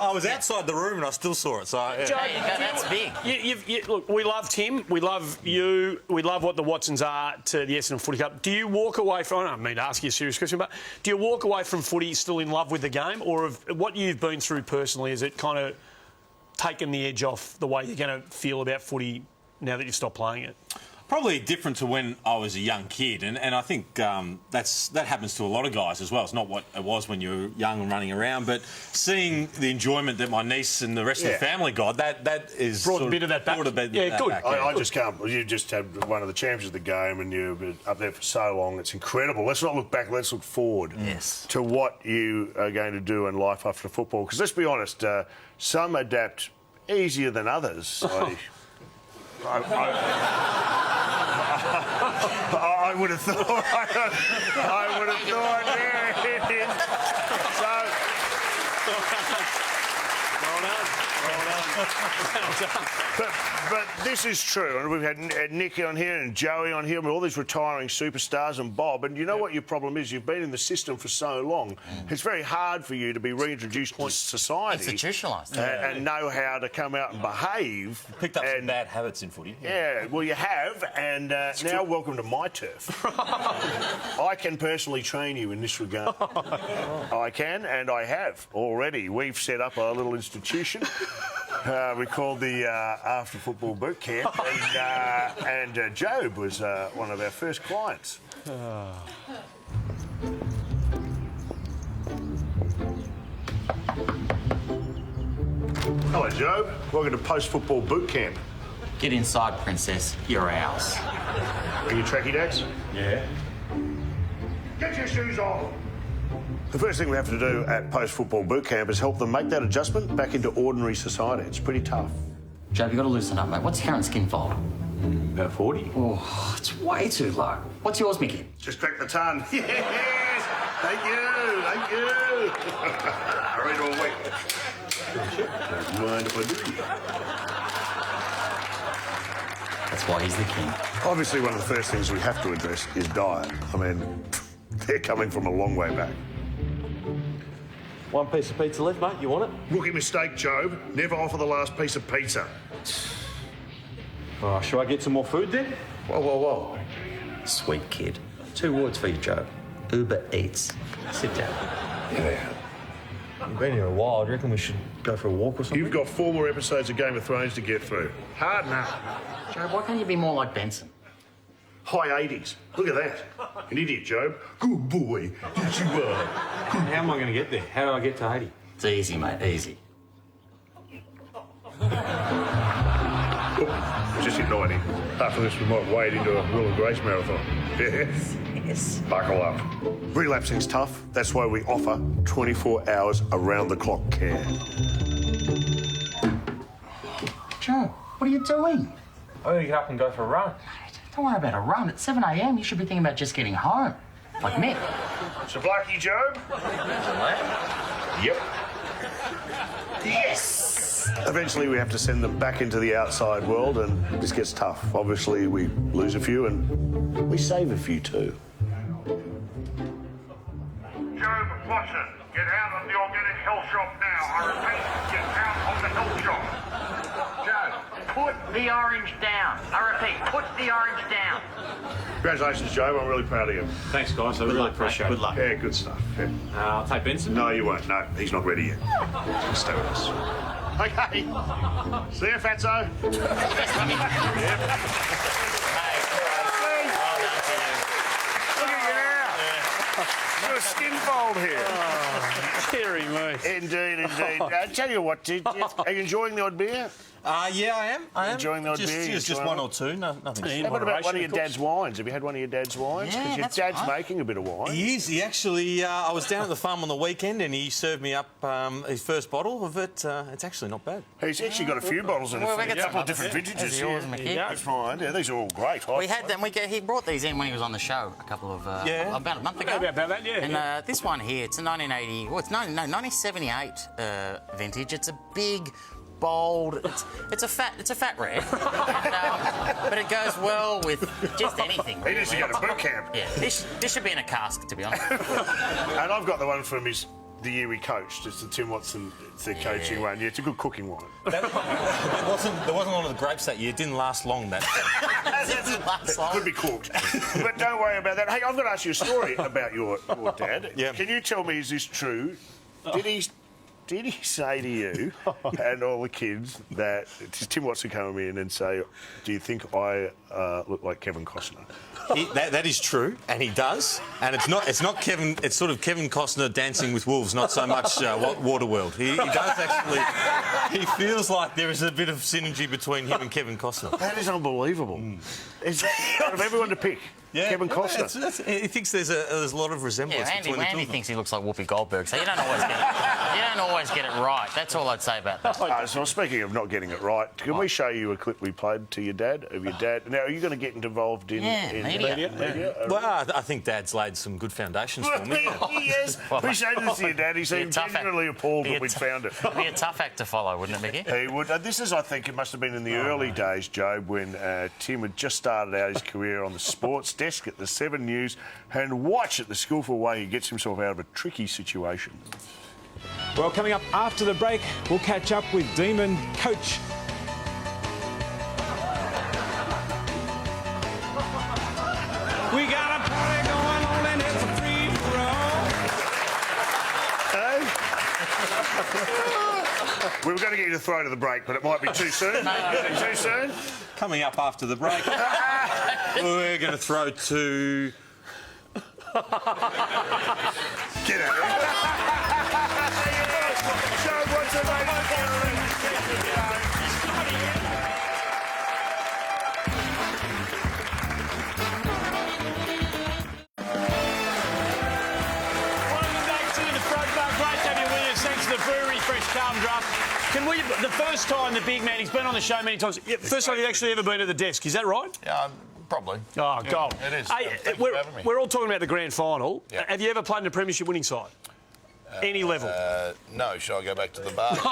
I was outside the room and I still saw it. So yeah. There you go. That's big. Look, we love Tim. We love you. We love what the Watsons are to the Essendon Footy Club. Do you walk away from... I don't mean to ask you a serious question, but do you walk away from footy still in love with the game, or what you've been through personally, has it kind of taken the edge off the way you're going to feel about footy now that you've stopped playing it? Probably different to when I was a young kid, and I think that happens to a lot of guys as well. It's not what it was when you were young and running around, but seeing the enjoyment that my niece and the rest of the family got, that is brought a bit of that back. Yeah, good. I just can't. You just had one of the champions of the game, and you've been up there for so long. It's incredible. Let's not look back. Let's look forward to what you are going to do in life after football. Because let's be honest, some adapt easier than others. I would have thought. I would have thought. Yeah, it is. But this is true, and we've had Nicky on here and Joey on here, and all these retiring superstars, and Bob. And you know what your problem is? You've been in the system for so long. It's very hard for you to be reintroduced to society, institutionalised, and know how to come out and behave. Picked up some bad habits in footy. Yeah, well, you have, and now welcome to my turf. I can personally train you in this regard. I can, and I have already. We've set up a little institution. We called the After Football Boot Camp, and Job was one of our first clients. Hello, Job. Welcome to Post Football Boot Camp. Get inside, Princess. You're ours. Are you tracky dads? Yeah. Get your shoes on. The first thing we have to do at Post Football Boot Camp is help them make that adjustment back into ordinary society. It's pretty tough. Job, you've got to loosen up, mate. What's your current skin fold? About 40. Oh, it's way too low. What's yours, Mickey? Just crack the ton. Yes! Thank you! Thank you! Ready to wait. Don't mind if I do. That's why he's the king. Obviously, one of the first things we have to address is diet. I mean, they're coming from a long way back. One piece of pizza left, mate. You want it? Rookie mistake, Job. Never offer the last piece of pizza. Oh, shall I get some more food then? Whoa. Sweet kid. 2 words for you, Joe. Uber Eats. Sit down. Yeah. You've been here a while. Do you reckon we should go for a walk or something? You've got 4 more episodes of Game of Thrones to get through. Hard enough. Job, why can't you be more like Benson? High 80s. Look at that. An idiot, Job. Good boy. Yes, you are. How am I going to get there? How do I get to 80? It's easy, mate. Easy. We just hit 90. After this, we might wade into a Will and Grace marathon. Yes. Buckle up. Relapsing's tough. That's why we offer 24 hours around-the-clock care. Joe, what are you doing? I'm going to get up and go for a run. Don't worry about a run. At 7 a.m, you should be thinking about just getting home. Like Mick. Savlaki, Job? Yep. Yes! Eventually, we have to send them back into the outside world, and this gets tough. Obviously, we lose a few, and we save a few too. Joe Watson, get out of the organic health shop now. I repeat, get out of the health shop. Joe, put the orange down. I repeat, put the orange down. Congratulations, Joe. I'm really proud of you. Thanks, guys. I really appreciate it. Good luck. Yeah, good stuff. Yeah. I'll take Benson. No, you won't. No, he's not ready yet. Just stay with us. Okay. See you, Fatso. Got a skin fold here. Scary me. Indeed. I tell you what, are you enjoying the odd beer? Yeah, I am. Enjoying the odd beer? Just one or two. Nothing. How about one of your dad's wines? Have you had one of your dad's wines? Because your dad's making a bit of wine. He is. He actually. I was down at the farm on the weekend, and he served me up his first bottle of it. It's actually not bad. He's actually got a few bottles in it. A couple of different vintages here. That's fine. Yeah, these are all great. We had them. He brought these in when he was on the show a couple of about a month ago. About that, yeah. And this one here, it's a 1980. Well, it's 1978 vintage. It's a big, bold. It's a fat red, but it goes well with just anything. He needs to go to boot camp. Yeah, this should be in a cask, to be honest. And I've got the one from the year we coached. It's the Tim Watson, coaching one. Yeah, it's a good cooking wine. There wasn't a lot of the grapes that year. It didn't last long. That didn't last long. Could be cooked. But don't worry about that. Hey, I've got to ask you a story about your dad. Yeah. Can you tell me, is this true? Did he say to you and all the kids that Tim Watson come in and say, "Do you think I look like Kevin Costner?" That is true, and he does. And it's not Kevin. It's sort of Kevin Costner dancing with wolves, not so much Waterworld. He does actually. He feels like there is a bit of synergy between him and Kevin Costner. That is unbelievable. Is out of everyone to pick? Yeah, Kevin Costner. He thinks there's a lot of resemblance between the two. Andy thinks he looks like Whoopi Goldberg, so you don't always get it right. That's all I'd say about that. So speaking of not getting it right, can we show you a clip we played to your dad of your dad? Now, are you going to get involved in media? Well, I think Dad's laid some good foundations for me. Yes. We showed this to your dad. He seemed genuinely appalled that we'd found it. It'd be a tough act to follow, wouldn't it, Mickey? He would. This is, I think, it must have been in the early days, Job, when Tim had just started out his career on the sports desk at the 7 News, and watch at the skillful way he gets himself out of a tricky situation. Well, coming up after the break, we'll catch up with Demon coach. We got a party going on and it's a free-for-all. We were going to get you to throw to the break, but it might be too soon. Too soon? Coming up after the break, we're going to throw to... Get out of here. Joe Watson, Can we, the first time the big man, he's been on the show many times, first time he's actually ever been at the desk, is that right? Yeah, probably. Oh, gold. It is. Hey, Thank you for having me. we're all talking about the grand final. Yeah. Have you ever played in a premiership winning side? Any level? No, should I go back to the bar? No,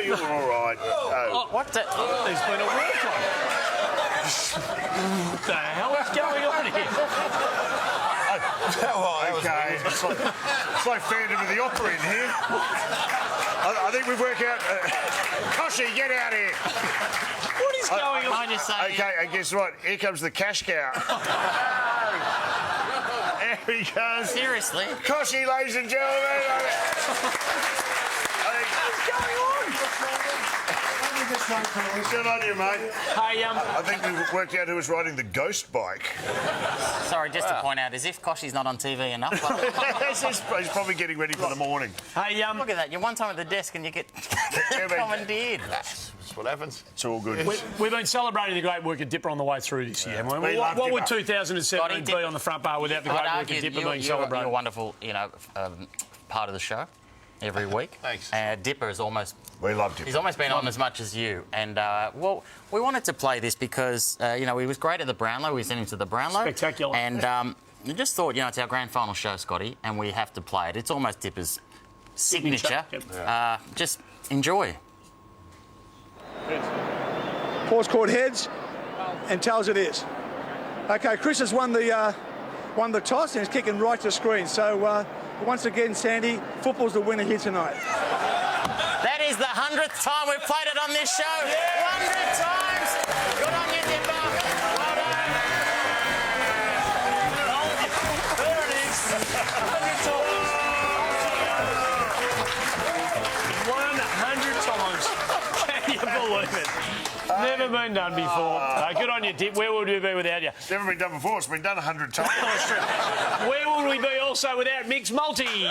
you're all right. No. What the... There's been a work on. What the hell is going on here? Okay, it's like Phantom of the Opera in here. I think we've worked out... Koshy, get out here. What is going on? Okay, and guess what? Here comes the cash cow. There he goes. Seriously? Koshy, ladies and gentlemen. What's going on? Good on you, mate. Hey, I think we've worked out who was riding the ghost bike. Sorry, just to point out, as if Koshy's not on TV enough. He's probably getting ready for the morning. Hey, look at that. You're one time at the desk and you get commandeered. That's what happens. It's all good. We've been celebrating the great work of Dipper on the way through this year. What would 2017 be on the front bar without the great work of Dipper being celebrated? You're a wonderful, part of the show every week. Thanks. Dipper is almost... We loved him. He's almost been on as much as you. And, we wanted to play this because, he was great at the Brownlow. We sent him to the Brownlow. Spectacular. And we just thought, it's our grand final show, Scotty, and we have to play it. It's almost Dipper's signature. Yep. Just enjoy. Paul's called heads and tells it is. Okay, Chris has won the toss and is kicking right to screen. So once again, Sandy, football's the winner here tonight. That is the 100th time we've played it on this show. 100 times. Good on you, Dipper. Well done. There it is. 100 times. 100 times. Can you believe it? Never been done before. Good on you, Dip. Where would we be without you? It's never been done before. It's been done 100 times. Where would we be also without Mixed Multi?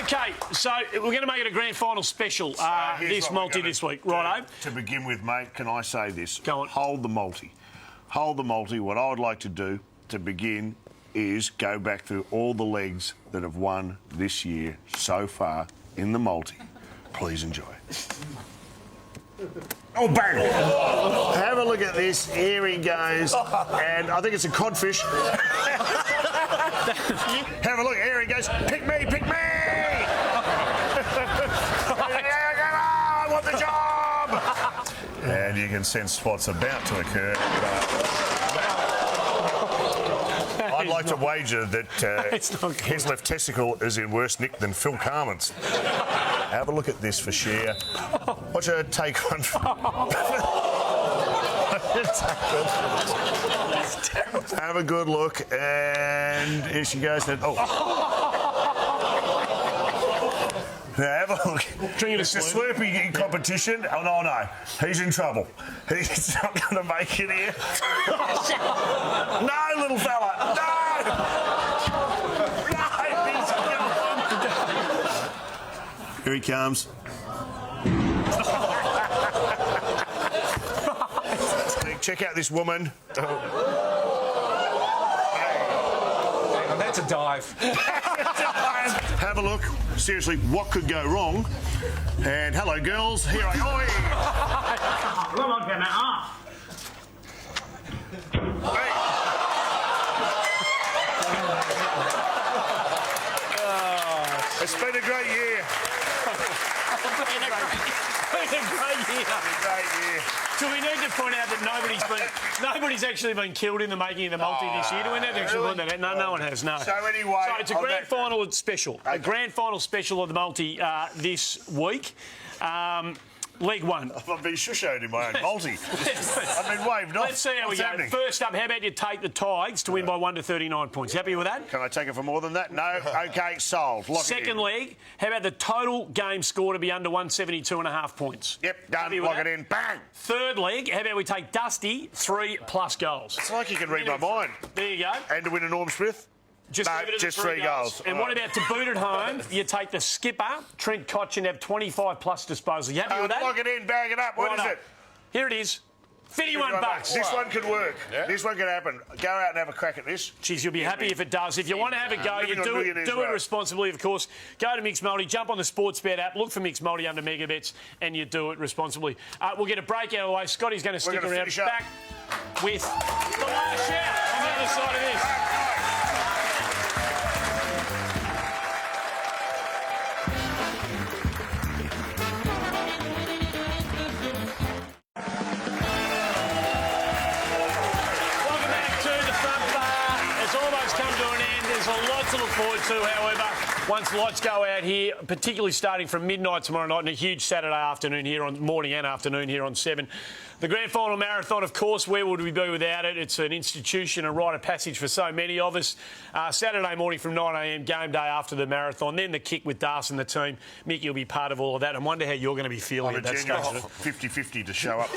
Okay, so we're going to make it a grand final special this multi this week. Righto? To begin with, mate, can I say this? Go on. Hold the multi. Hold the multi. What I would like to do to begin is go back through all the legs that have won this year so far in the multi. Please enjoy. Oh, bang! Have a look at this. Here he goes. And I think it's a codfish. Have a look. Here he goes. Pick me, pick me! I want the job! And you can sense what's about to occur. I'd like to wager that his left testicle is in worse nick than Phil Carmen's. Have a look at this for share. What's your take on... Have a good look, and here she goes. Oh. Now have a look. It's a Slurpee competition. Oh, no. He's in trouble. He's not going to make it here. No, little fella. No! Here he comes. Check out this woman. That's a dive. Have a look. Seriously, what could go wrong? And hello, girls. Here I go. Come on, get that off. It's been a great year. Do we need to point out that nobody's actually been killed in the making of the multi this year? Do we need to actually point that out? No one has, no. So anyway... So it's a grand final special. A grand final special of the multi this week. Leg one. I've been shushoed in my own multi. I've been waved off. Let's see how we go. Happening? First up, how about you take the Tigers to win by 1 to 39 points? Happy with that? Can I take it for more than that? No. OK, sold. Lock Second it in. leg, how about the total game score to be under 172.5 points? Yep, done. Lock it in. Bang! Third leg, how about we take Dusty 3+ goals? It's like you can read my mind. There you go. And to win a Norm Smith? Just, no, just 3 goals. And what about to boot at home? You take the skipper, Trent Cotchin, have 25+ disposal. You happy with that? Lock it in, bag it up. What is it? Here it is. $51. This one could work. Yeah. This one could happen. Go out and have a crack at this. Jeez, you'll be happy if it does. If you want to have a go, you do it responsibly, of course. Go to Mixed Multi, jump on the Sportsbet app, look for Mixed Multi under Megabets, and you do it responsibly. We'll get a break out of the way. Scotty's going to stick around back with the last shout on the other side of this. To look forward to, however, once lights go out here, particularly starting from midnight tomorrow night and a huge Saturday afternoon here on morning and afternoon here on 7. The Grand Final Marathon, of course, where would we be without it? It's an institution, a rite of passage for so many of us. Saturday morning from 9 a.m, game day after the marathon, then the kick with Das and the team. Mickey will be part of all of that. I wonder how you're going to be feeling at that stage. 50-50 to show up.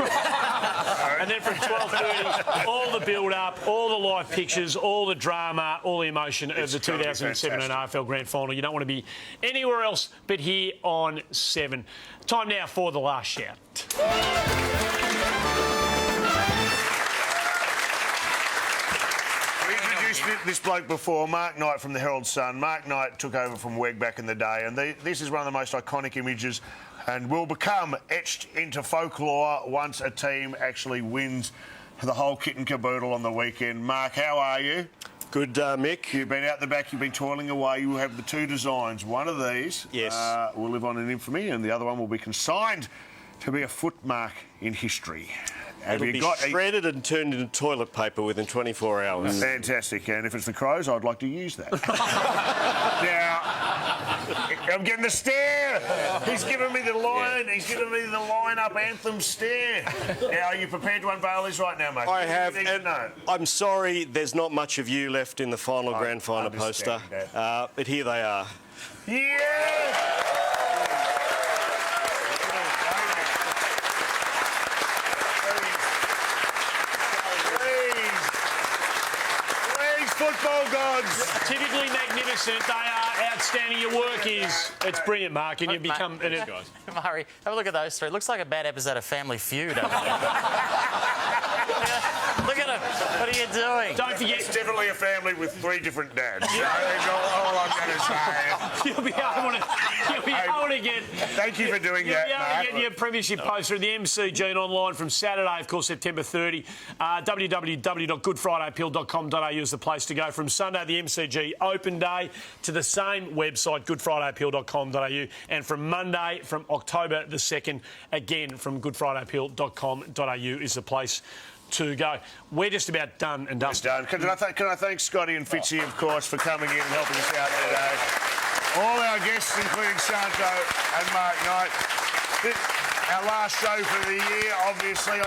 And then from 12:30, all the build-up, all the live pictures, all the drama, all the emotion of the 2007 AFL Grand Final. You don't want to be anywhere else but here on 7. Time now for the last shout. We introduced this bloke before, Mark Knight from the Herald Sun. Mark Knight took over from Weg back in the day, and this is one of the most iconic images and will become etched into folklore once a team actually wins the whole kit and caboodle on the weekend. Mark, how are you? Good, Mick. You've been out the back, you've been toiling away. You have the two designs. One of these will live on in infamy, and the other one will be consigned to be a footmark in history. It'll be shredded and turned into toilet paper within 24 hours. Fantastic. And if it's the Crows, I'd like to use that. Now, I'm getting the stare. He's giving me the line. He's giving me the line-up anthem stare. Now, are you prepared to unveil this right now, mate? I have. And I'm sorry, there's not much of you left in the final grand final poster. But here they are. Yeah! Football gods. Typically magnificent. They are outstanding. Your work is... It's brilliant, Mark, and you've become... Murray, have a look at those three. It looks like a bad episode of Family Feud. Look at them. What are you doing? Don't forget... It's definitely a family with 3 different dads. That's all I'm going to say. You'll be able to get... Thank you for doing that, You'll be able to get your premiership poster at the MCG and online from Saturday, of course, September 30. www.goodfridayappeal.com.au is the place to go. From Sunday, the MCG Open Day, to the same website, goodfridayappeal.com.au. And from Monday, from October the 2nd, again, from goodfridayappeal.com.au is the place to go. We're just about done and dusted. Can I thank Scotty and Fitzy, of course, for coming in and helping us out today. All our guests, including Santo and Mark Knight. Our last show for the year, obviously. We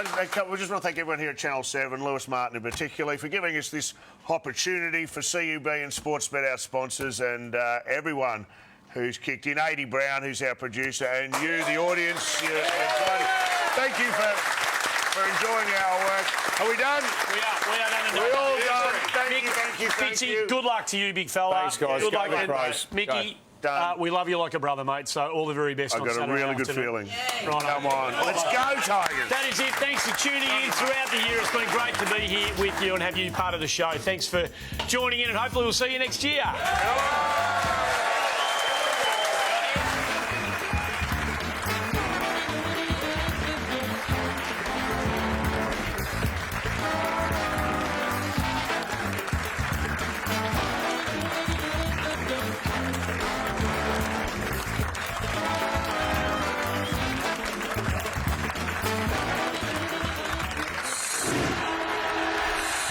just want to thank everyone here at Channel 7, Lewis Martin in particular, for giving us this opportunity, for CUB and Sportsbet, our sponsors, and everyone who's kicked in. 80 Brown, who's our producer, and you, the audience. Thank you for enjoying our work. Are we done? We are done. We're all done. Thank you. Fitzy, good luck to you, big fella. Thanks, guys. Good luck, Go the Crows. Mickey. Done. We love you like a brother, mate, so all the very best on Saturday. I've got a really good feeling. Right Come on. Let's go, Tigers. That is it. Thanks for tuning in throughout the year. It's been great to be here with you and have you part of the show. Thanks for joining in, and hopefully we'll see you next year.